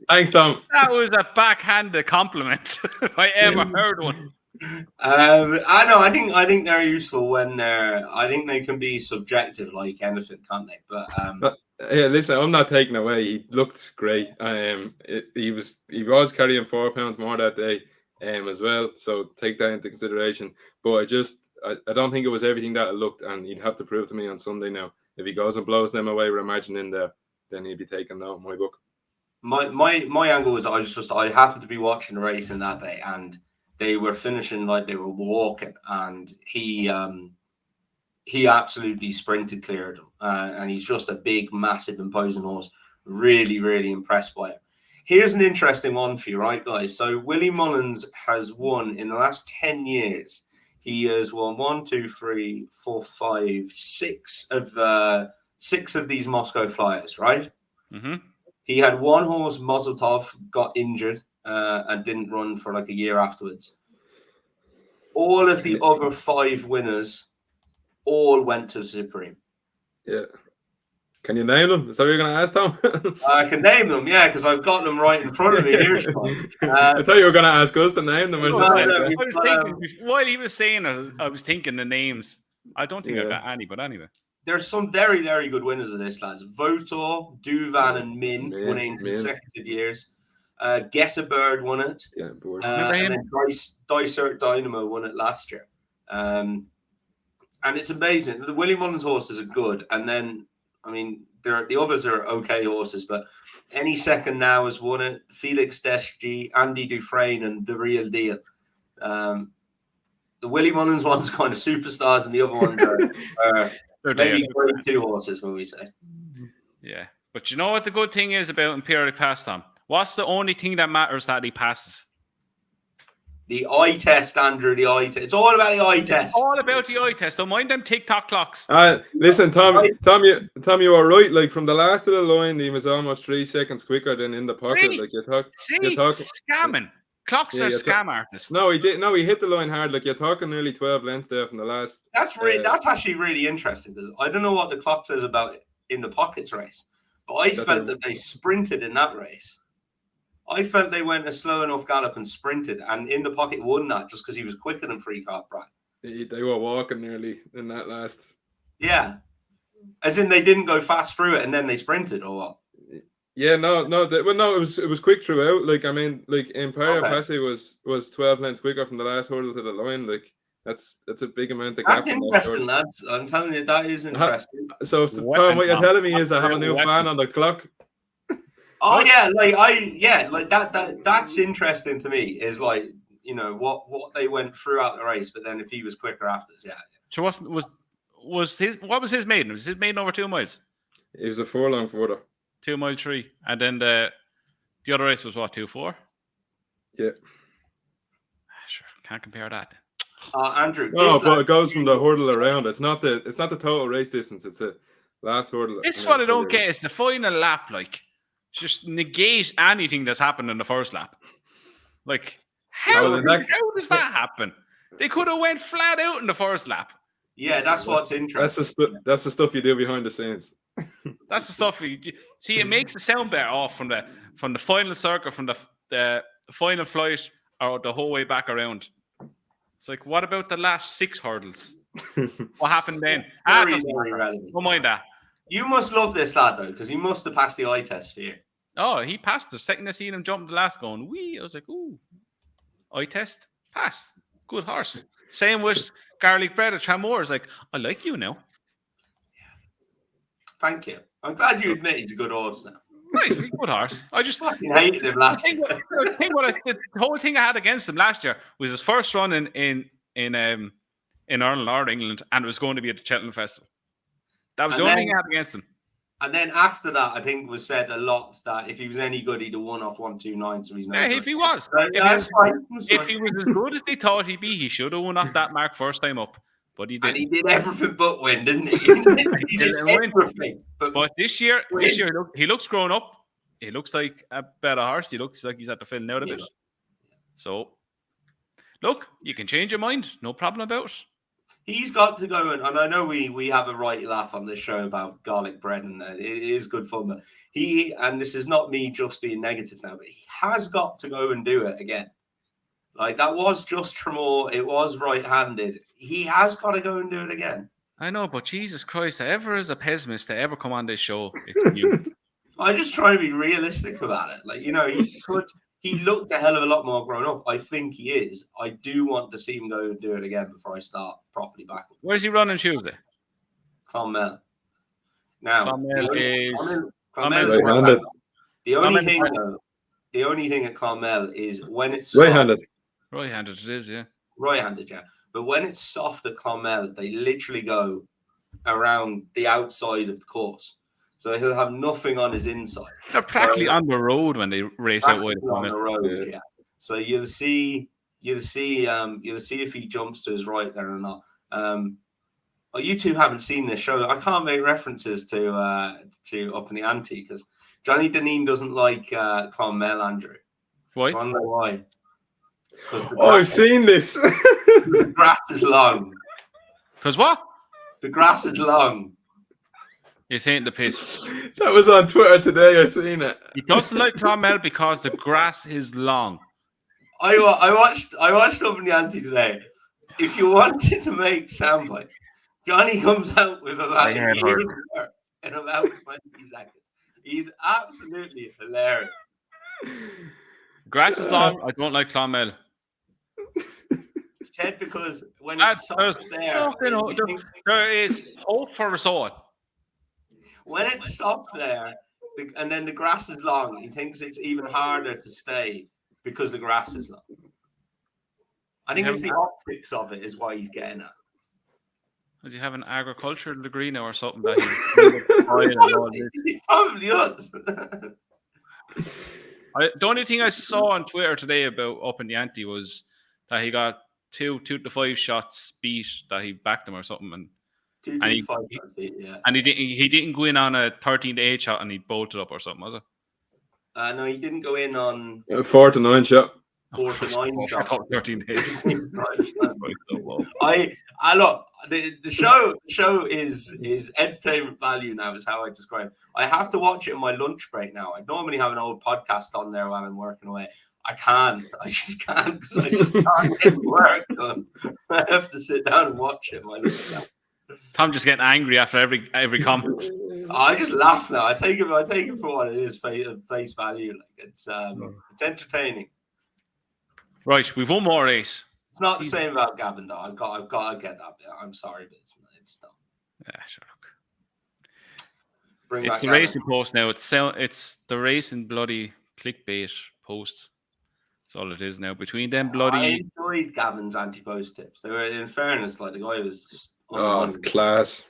Thanks, Tom. That was a backhanded compliment if I ever heard one. I know. I think they're useful when they're. I think they can be subjective, like anything, can't they? But yeah, listen, I'm not taking away. He looked great. He was carrying 4 pounds more that day, as well. So take that into consideration. But I don't think it was everything that it looked, and he'd have to prove to me on Sunday now. If he goes and blows them away, we're imagining there, then he'd be taken out in my book. my angle was I happened to be watching the racing that day, and they were finishing like they were walking, and he absolutely sprinted clear of them, and he's just a big, massive, imposing horse. Really, really impressed by him. Here's an interesting one for you, right, guys? So Willie Mullins has won in the last 10 years. He has won 1, 2, 3, 4, 5, 6 of these Moscow Flyers, right? Mm-hmm. He had one horse, Moziltov, got injured and didn't run for like a year afterwards. All of the other 5 winners all went to Supreme. Yeah. Can you name them? Is that what you're going to ask, Tom? I can name them, yeah, because I've got them right in front of me here. I thought you were going to ask us to name them. I was thinking, while he was saying it, I was thinking the names. I don't think I got any, but anyway. There's some very, very good winners of this, lads. Votor, Duvan, and Min won it in consecutive years. Get a Bird won it. Yeah, of course. And then Dysert Dynamo won it last year. And it's amazing. The Willie Mullins horses are good. And then, I mean, the others are okay horses, but Any Second Now has won it. Felix Deschi, Andy Dufresne, and The Real Deal. The Willie Mullins one's kind of superstars, and the other ones are maybe grade 2 horses, when we say. Yeah. But you know what the good thing is about Imperial Pastime? What's the only thing that matters that he passes? The eye test, Andrew, the eye test. It's all about the eye test. It's all about the eye test. Don't mind them TikTok clocks. Listen, Tom, you were right. Like, from the last of the line, he was almost 3 seconds quicker than in the pocket. You're talking scamming. Clocks are scam artists. No, he did. No, he hit the line hard. Like, you're talking nearly 12 lengths there from the last. That's actually really interesting, because I don't know what the clock says about it in the pockets race, but I felt that they sprinted in that race. I felt they went a slow enough gallop and sprinted, and in the pocket won that just because he was quicker than Free Card Brad. They were walking nearly in that last. Yeah, as in they didn't go fast through it and then they sprinted, or what? Yeah, no. It was quick throughout. Like, I mean, like, Imperial Passe was 12 lengths quicker from the last hurdle to the line. Like, that's a big amount of gap. That's interesting, lads. I'm telling you, that is interesting. So, Tom, what you're telling me is I have a new fan on the clock. Oh yeah, that's interesting to me. Is like, you know, what they went throughout the race, but then if he was quicker after, yeah. So what was his maiden? Was his maiden over 2 miles? It was a furlong further. 2 mile 3, and then the other race was what, 2-4? Yeah. Sure, can't compare that. Andrew. No, but it goes from the hurdle around. It's not the total race distance. It's a last hurdle. This is what I don't get. Is the final lap like? Just negate anything that's happened in the first lap. Like, how does that happen? They could have went flat out in the first lap. Yeah, that's what's interesting. That's the stuff you do behind the scenes. That's the stuff see. It makes it sound better off from the final circle, from the final flight, or the whole way back around. It's like, what about the last 6 hurdles? What happened then? Don't mind that. You must love this lad, though, because he must have passed the eye test for you. Oh, he passed the second I seen him jump the last going, wee. I was like, ooh, eye test, passed. Good horse. Same with Garlic Bread at Tramore. Like, I like you now. Thank you. I'm glad you admit he's a good horse now. Right, good horse. I just hated him last year. The whole thing I had against him last year was his first run in Ireland or England, and it was going to be at the Cheltenham Festival. That was the only thing I had against him. And then after that, I think was said a lot that if he was any good, he'd have won off 129. So he's not. Yeah, if he was. If he was as good as they thought he'd be, he should have won off that mark first time up. But he didn't. And he did everything but win, didn't he? He did everything. But this year, he looks grown up. He looks like a better horse. He looks like he's at the filling out a bit. So, look, you can change your mind. No problem about it. He's got to go, and I know we have a right laugh on this show about garlic bread, and it is good fun. But and this is not me just being negative now, but he has got to go and do it again. Like, that was just Tramore. It was right-handed. He has got to go and do it again. I know, but Jesus Christ, ever is a pessimist to ever come on this show, it's you. I'm just trying to be realistic about it. Like, you know, he looked a hell of a lot more grown up. I think he is. I do want to see him go and do it again before I start properly back. Where's he running Tuesday? Clonmel. Now, Clonmel is right-handed. The only thing at Clonmel is when it's right-handed. Right-handed it is, yeah. Right-handed, yeah. But when it's soft at Clonmel, they literally go around the outside of the course. So he'll have nothing on his inside. They're practically on the road when they race out wide on the road, yeah. So you'll see if he jumps to his right there or not. Well, you two haven't seen this show. I can't make references to Up in the Ante because Johnny Deneen doesn't like Clonmel, Andrew. Why? I don't know why. I've seen this. The grass is long. Because what? The grass is long. You're taking the piss. That was on Twitter today. I seen it. He doesn't like Clonmel because the grass is long. I watched Up in the Ante today. If you wanted to make soundbite, Johnny comes out with about a year in about 20 seconds. He's absolutely hilarious. Grass is long. I don't like Clonmel. Ted, because when it's soft there, there is hope for us all. When it's soft there, and then the grass is long, he thinks it's even harder to stay because the grass is long. I think it's the optics of it is why he's getting at. Does he have an agricultural degree now or something? That he probably does. The only thing I saw on Twitter today about Up in the Ante was that he got 2 to 5 shots beat, that he backed him or something, and he didn't go in on a 13 to 8 shot and he bolted up or something, was it? No, he didn't go in on 4 to 9 shot. 4 to 9 shot. 13 to 8. I look. The show is entertainment value now, is how I describe it. I have to watch it in my lunch break now. I normally have an old podcast on there while I'm working away. I just can't because I just can't get work done. I have to sit down and watch it in my lunch break. Tom just getting angry after every comment. I just laugh now. I take it for what it is, face value. Like it's entertaining. Right, we've one more race. It's not the same about Gavin though. I've got to get that bit. I'm sorry, but it's not. Yeah, sure. It's the racing post now. It's the racing bloody clickbait post. That's all it is now. Between them bloody. I enjoyed Gavin's anti-post tips. They were, in fairness, like the guy was. Class.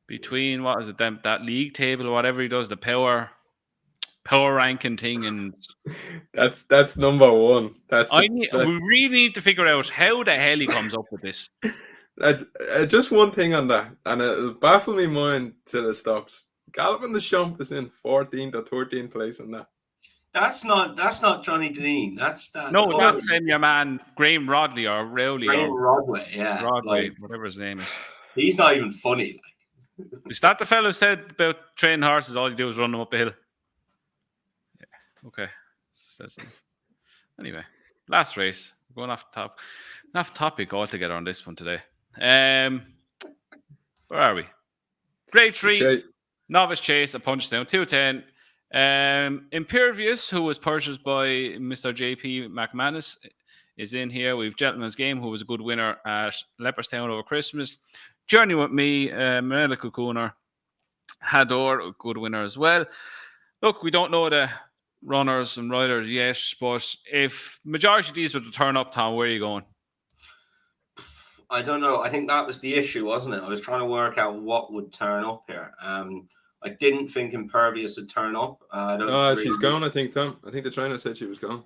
Between what is it? That league table or whatever he does, the power ranking thing, and that's number one. We really need to figure out how the hell he comes up with this. Just one thing on that, and it'll baffle me mind till it stops. Galloping the Shump is in 14th or 13th place on that. That's not Johnny Deneen. That's your man Graham Rodley or Rowley. Graham Rodway, yeah. Rodway, whatever his name is. He's not even funny. Is that the fellow said about training horses? All you do is run them up a hill. Yeah. Okay. Anyway, last race. We're going off topic altogether on this one today. Where are we? Grade 3, Novice Chase at Punchestown, 210. Impervious, who was purchased by Mr. JP McManus, is in here. We've Gentleman's Game, who was a good winner at Leopardstown over Christmas. Journey with Me, Manila Cocooner. Hador, a good winner as well. Look, we don't know the runners and riders yet, but if majority of these were to turn up, Tom, where are you going? I don't know. I think that was the issue, wasn't it? I was trying to work out what would turn up here. I didn't think Impervious would turn up. She's gone, I think, Tom. I think the trainer said she was gone.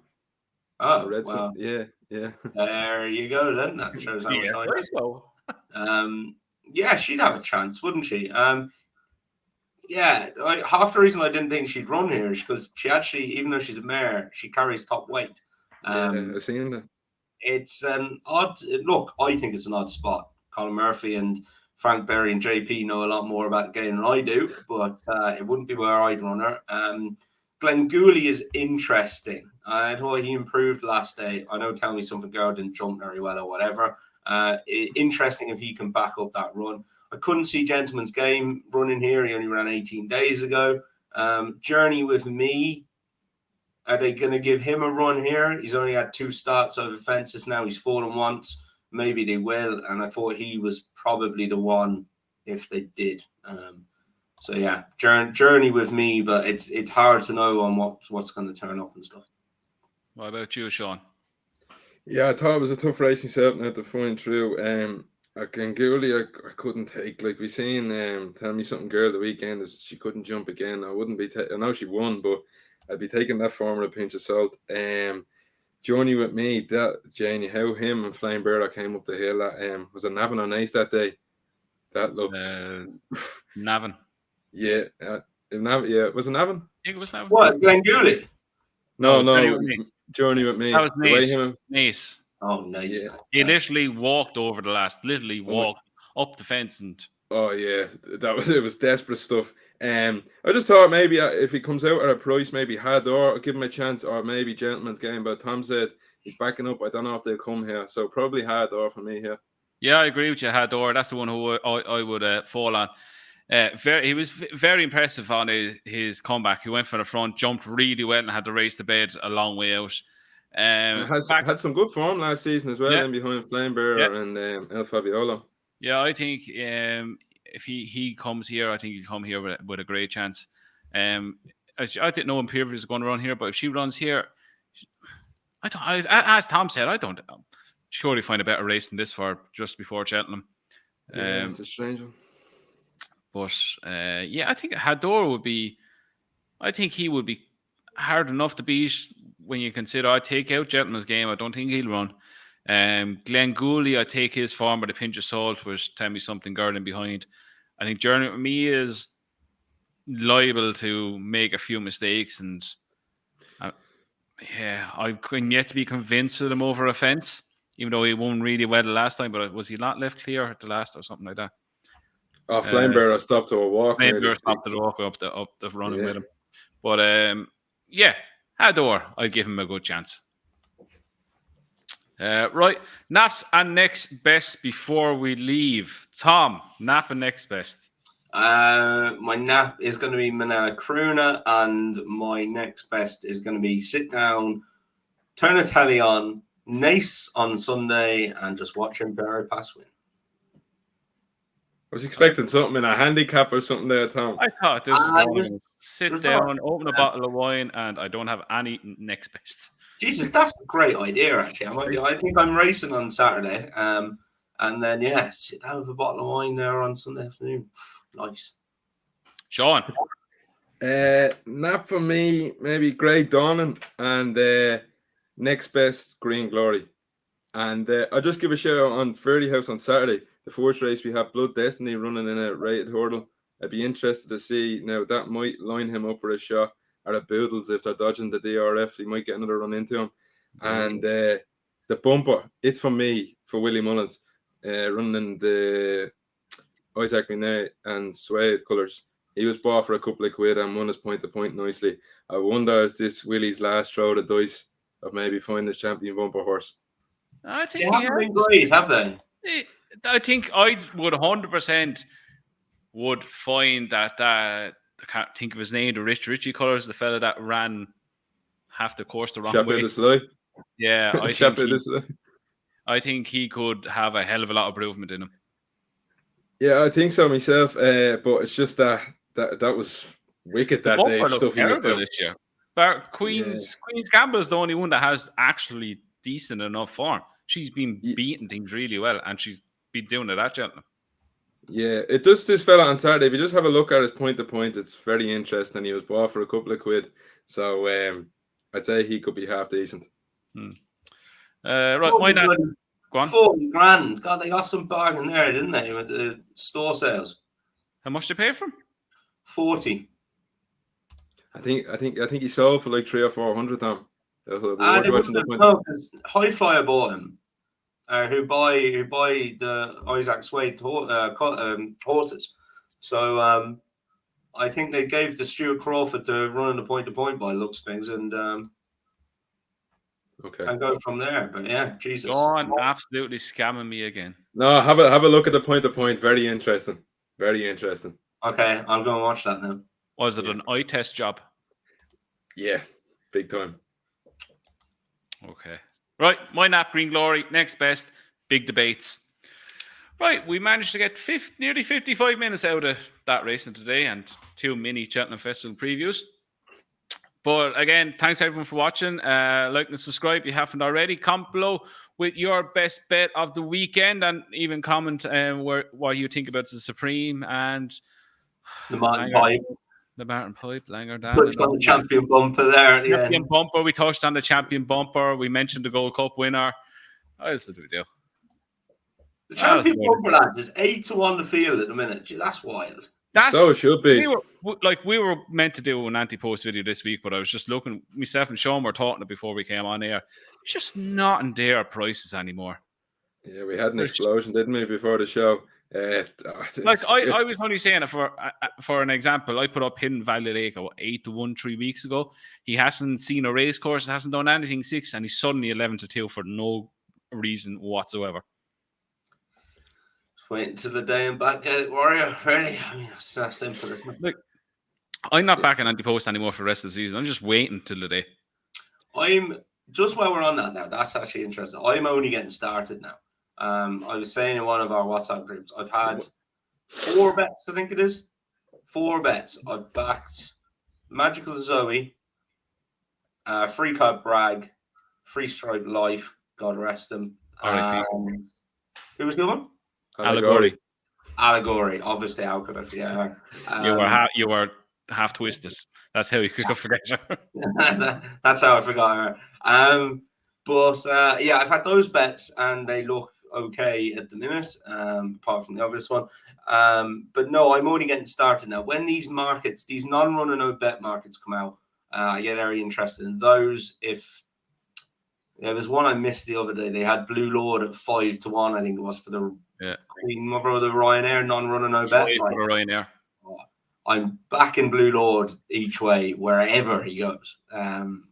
Oh, well. Yeah. There you go, then. That shows how much yeah, she'd have a chance, wouldn't she? Half the reason I didn't think she'd run here is because she actually, even though she's a mare, she carries top weight. I've seen that. It's an odd look. I think it's an odd spot. Colin Murphy and Frank Berry and JP know a lot more about the game than I do, but it wouldn't be where I'd run her. Glenn Gooley is interesting. I thought he improved last day. I know Tell Me Something Girl didn't jump very well or whatever. Interesting if he can back up that run. I couldn't see Gentleman's Game running here. He only ran 18 days ago. Journey with Me. Are they going to give him a run here? He's only had 2 starts over fences now. He's fallen once. Maybe they will. And I thought he was probably the one if they did. So yeah, journey with me, but it's hard to know on what's going to turn up and stuff. What about you, Sean? Yeah, I thought it was a tough race myself now to find through. Again, Gooley, I couldn't take. Like we seen, Tell Me Something Girl the weekend, is she couldn't jump again. I wouldn't be. I know she won, but I'd be taking that form with a pinch of salt. Journey with me, that Janie, how him and Flame Bird came up the hill. That was a Navan on Ace that day. That looked Navan. Yeah, yeah, was it Navan? I think it was Navan. What, Glenn Gooley? No, Journey with me. That was The way nice. him, Nice. Oh, nice. Yeah. He literally walked over the last. Literally walked up the fence and. Oh yeah, it was desperate stuff. I just thought maybe if he comes out at a price, maybe Hador, I'll give him a chance, or maybe Gentleman's Game. But Tom said he's backing up. I don't know if they'll come here, so probably Hador for me here. Yeah, I agree with you, Hador. That's the one who I would fall on. He was very impressive on his comeback. He went for the front, jumped really well, and had to race the bed a long way out. Had some good form last season as well, in behind Flame Bearer and El Fabiolo. Yeah, I think if he comes here, I think he'll come here with a great chance. I didn't know Imperial was going to run here, but if she runs here, as Tom said, I don't surely find a better race than this for just before Cheltenham. Yeah, it's a strange one. But I think Hador would be. I think he would be hard enough to beat when you consider. I take out Gentleman's Game. I don't think he'll run. Glenn Gooley, I take his form with a pinch of salt, which Tell Me Something Girl in behind. I think Journey with Me is liable to make a few mistakes, and I've yet to be convinced of him over a fence, even though he won really well the last time. But was he not left clear at the last or something like that? Oh, Flame Bearer stopped to a walk. Flame Bearer stopped to walk up the running with him. But Hador, I'd give him a good chance. Right, naps and next best before we leave. Tom, nap and next best. My nap is going to be Manila Crooner, and my next best is going to be sit down, turn a telly on, Nace on Sunday, and just watch Imperial Pass win. I was expecting something in a handicap or something there, Tom. I thought this was going to sit down, open a bottle of wine, and I don't have any next best. Jesus, that's a great idea, actually. I think I'm racing on Saturday. And then, sit down with a bottle of wine there on Sunday afternoon. Nice. Sean? Nap for me, maybe Grey Dawning, and next best Green Glory. And I'll just give a shout out on Fairyhouse on Saturday. The first race, we have Blood Destiny running in a rated hurdle. I'd be interested to see, now that might line him up for a shot at a Boodles if they're dodging the DRF. He might get another run into him. And the bumper, it's for me, for Willie Mullins, running the Isaac Linnea and Suede colours. He was bought for a couple of quid and won his point to point nicely. I wonder if this Willie's last throw of the dice of maybe finding his champion bumper horse. I think they haven't been great, have they? I think I would 100% would find that I can't think of his name, the Richie colours, the fella that ran half the course the wrong way. Yeah, I think he could have a hell of a lot of improvement in him. Yeah, I think so myself. But it's just that was wicked that day. Stuff he was doing this year. But Queen's Gamble is the only one that has actually decent enough form. She's been beating things really well, and she's been doing it at Cheltenham. Yeah, it does this fella on Saturday. If you just have a look at his point to point, it's very interesting. He was bought for a couple of quid, so I'd say he could be half decent. Right, why not? Go on. 40 grand. God, they got some bargain there, didn't they, with the store sales? How much they pay for him? 40. I think he sold for like 300 or 400. Tom. High Flyer bought him. Who buy the Isaac Suede horses. So I think they gave the Stuart Crawford to run the point to point by looks of things, and and go from there. But yeah, Jesus, Gone absolutely scamming me again. No, have a look at the point to point. Very interesting. Very interesting. Okay, I'll go and watch that now. Was it an eye test job? Yeah, big time. Okay. Right, my nap, Green Glory, next best, big debates. Right, we managed to get nearly 55 minutes out of that racing today and 2 mini Cheltenham Festival previews. But again, thanks everyone for watching. Like and subscribe if you haven't already. Comment below with your best bet of the weekend and even comment what you think about the Supreme and The Martin Pipe. The Martin Pipe, Lanzarote. Touched on the champion bumper there at the champion end. Bumper. We touched on the champion bumper. We mentioned the Gold Cup winner. What else did we do? The champion bumper, lads, is 8-1 the field at the minute. Gee, that's wild. So should be. We were meant to do an anti-post video this week, but I was just looking. Myself and Sean were talking before we came on air. It's just not in their prices anymore. Yeah, we had an explosion, didn't we, before the show? I was only saying it for an example. I put up Hidden Valley Lake 8-1 3 weeks ago. He hasn't seen a race course, hasn't done anything 6, and he's suddenly 11-2 for no reason whatsoever. Wait until the day and back get it, Warrior. Really? I mean, it's so simple, isn't it? Look, I'm not backing anti-post anymore for the rest of the season. I'm just waiting till the day. I'm just while we're on that now. That's actually interesting. I'm only getting started now. I was saying in one of our WhatsApp groups, I've had 4 bets. I think it is 4 bets. I've backed Magical Zoe, Free Card Bragg, Free Stripe Life. God rest them. Who was the other one? Allegory. Obviously, how could I forget her? You were half twisted. That's how you could forget her. That's how I forgot her. Yeah, I've had those bets and they look okay at the minute, apart from the obvious one. But no, I'm only getting started now. When these non-run and no bet markets come out, I get very interested in those. If there was one I missed the other day, they had Blue Lord at 5-1. I think it was for the Queen Mother of the Ryanair non-run and no bet. For the Ryanair. I'm backing Blue Lord each way wherever he goes. I'm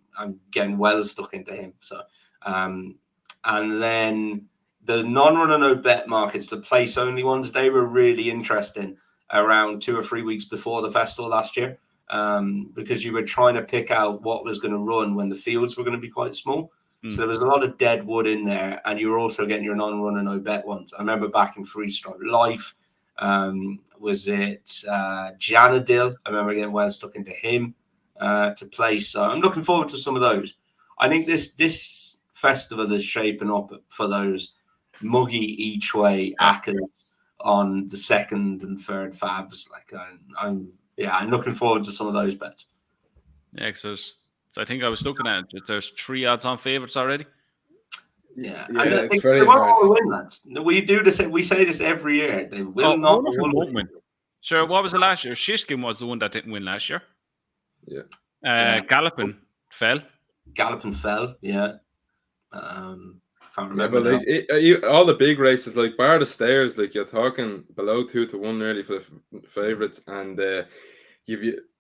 getting well stuck into him. So, and then the non-run and no bet markets, the place only ones, they were really interesting around 2 or 3 weeks before the festival last year, because you were trying to pick out what was going to run when the fields were going to be quite small. So there was a lot of dead wood in there, and you were also getting your non-run and no bet ones. I remember back in Free Stripe Life, was it Janadil? I remember getting well stuck into him to play. So I'm looking forward to some of those. I think this festival is shaping up for those muggy each way ackers on the 2nd and 3rd favs. Like I'm looking forward to some of those bets. Yeah, because I think I was looking at it. There's 3 odds on favourites already. Yeah, it's very hard. Win, lads. We do this. We say this every year. They will not win. Sure. What was it last year? Shishkin was the one that didn't win last year. Yeah. Gallopin fell. Yeah. Can't remember. Yeah, but all the big races, like bar the stairs, like you're talking below 2-1 nearly for the favourites, and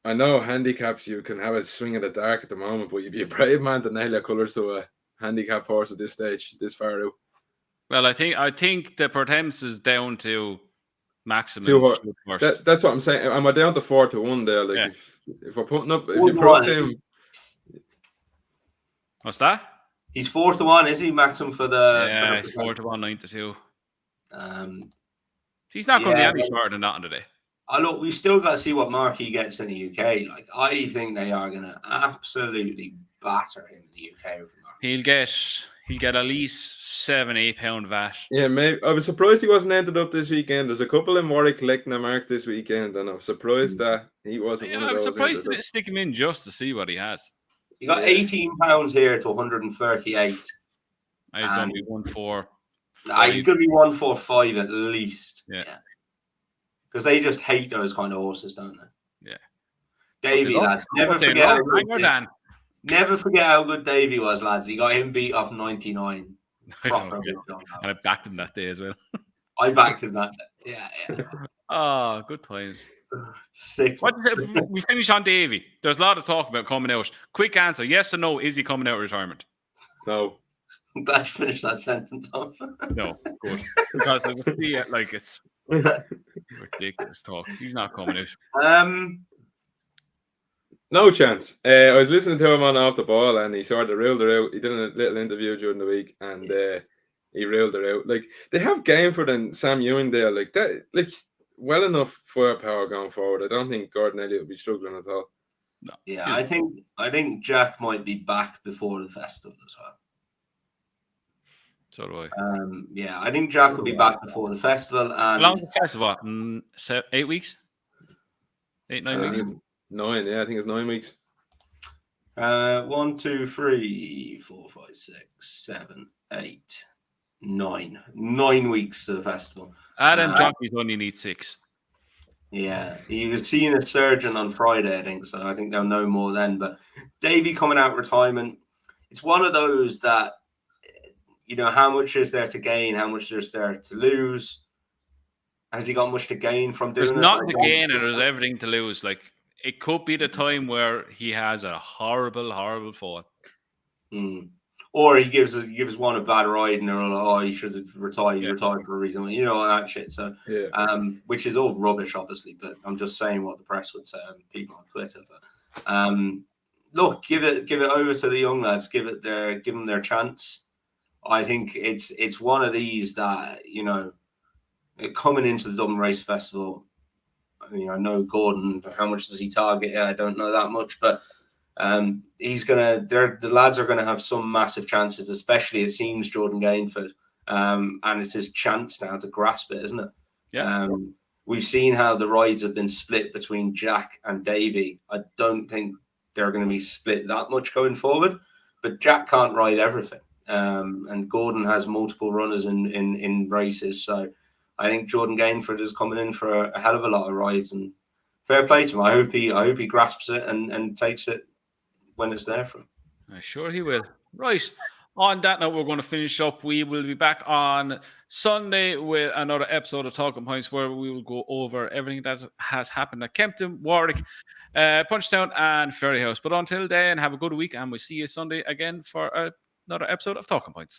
I know handicaps you can have a swing in the dark at the moment, but you'd be a brave man to nail your colours to a handicap horse at this stage, this far out. Well, I think the Pertemps is down to maximum. That's what I'm saying. Am I down to 4-1 there? Like if we're putting up, if you put him, what's that? He's 4-1, is he? Maximum for the he's 4-1, 9-2. He's not going to be any shorter than that on the day. Look, we've still got to see what mark he gets in the UK. Like, I think they are going to absolutely batter him in the UK. He'll get at least £7-8 VAT. Yeah, maybe. I was surprised he wasn't ended up this weekend. There's a couple in Warwick collecting their marks this weekend, and I was surprised that he wasn't. I was surprised they didn't stick him in just to see what he has. You got £18 here to 138. He's going to be 1-4. He's going to be 1-4-5 at least. Yeah. Because they just hate those kind of horses, don't they? Yeah. Davey, lads, never forget how good Davey was, lads. He got him beat off 99. I backed him that day as well. I backed him that day. Yeah. Oh, good times. Sick. We finish on Davey. There's a lot of talk about coming out. Quick answer: yes or no? Is he coming out of retirement? No. I'm glad to finish that sentence off. No, good. Because it's ridiculous talk. He's not coming out. No chance. I was listening to him on Off the Ball, and he sort of ruled it out. He did a little interview during the week, and he ruled her out. Like they have Gainford and Sam Ewing there, like that, like well enough firepower going forward. I don't think Gordon Elliott will be struggling at all. No. Yeah, I think Jack might be back before the festival as well. So do I. Yeah, I think Jack will be back before the festival. How And long is the festival? 8 weeks? 8, 9 weeks? 9, yeah, I think it's 9 weeks. 1, 2, 3, 4, 5, 6, 7, 8, 9. 9 weeks to the festival. Adam jockeys only need 6. Yeah, he was seeing a surgeon on Friday, I think. So I think they'll know more then. But Davey coming out retirement, it's one of those that, you know, how much is there to gain? How much is there to lose? Has he got much to gain from doing it? There's not to gain and there's everything to lose. Like, it could be the time where he has a horrible, horrible fall. Or he gives one a bad ride and they're all like, oh, he should have retired. He retired for a reason. You know, all that shit. So, which is all rubbish, obviously. But I'm just saying what the press would say and people on Twitter. But look, give it over to the young lads. Give them their chance. I think it's one of these that, you know, coming into the Dublin Race Festival. I mean, I know Gordon. How much does he target? I don't know that much, but the lads are gonna have some massive chances, especially it seems Jordan Gainford, and it's his chance now to grasp it, isn't it? Yeah. We've seen how the rides have been split between Jack and Davey. I don't think they're going to be split that much going forward, but Jack can't ride everything, and Gordon has multiple runners in races, so I think Jordan Gainford is coming in for a hell of a lot of rides, and fair play to him. I hope he grasps it and takes it when it's there for him. I'm sure he will. Right. On that note, we're going to finish up. We will be back on Sunday with another episode of Talking Points where we will go over everything that has happened at Kempton, Warwick, Punchestown, and Fairyhouse. But until then, have a good week, and we'll see you Sunday again for another episode of Talking Points.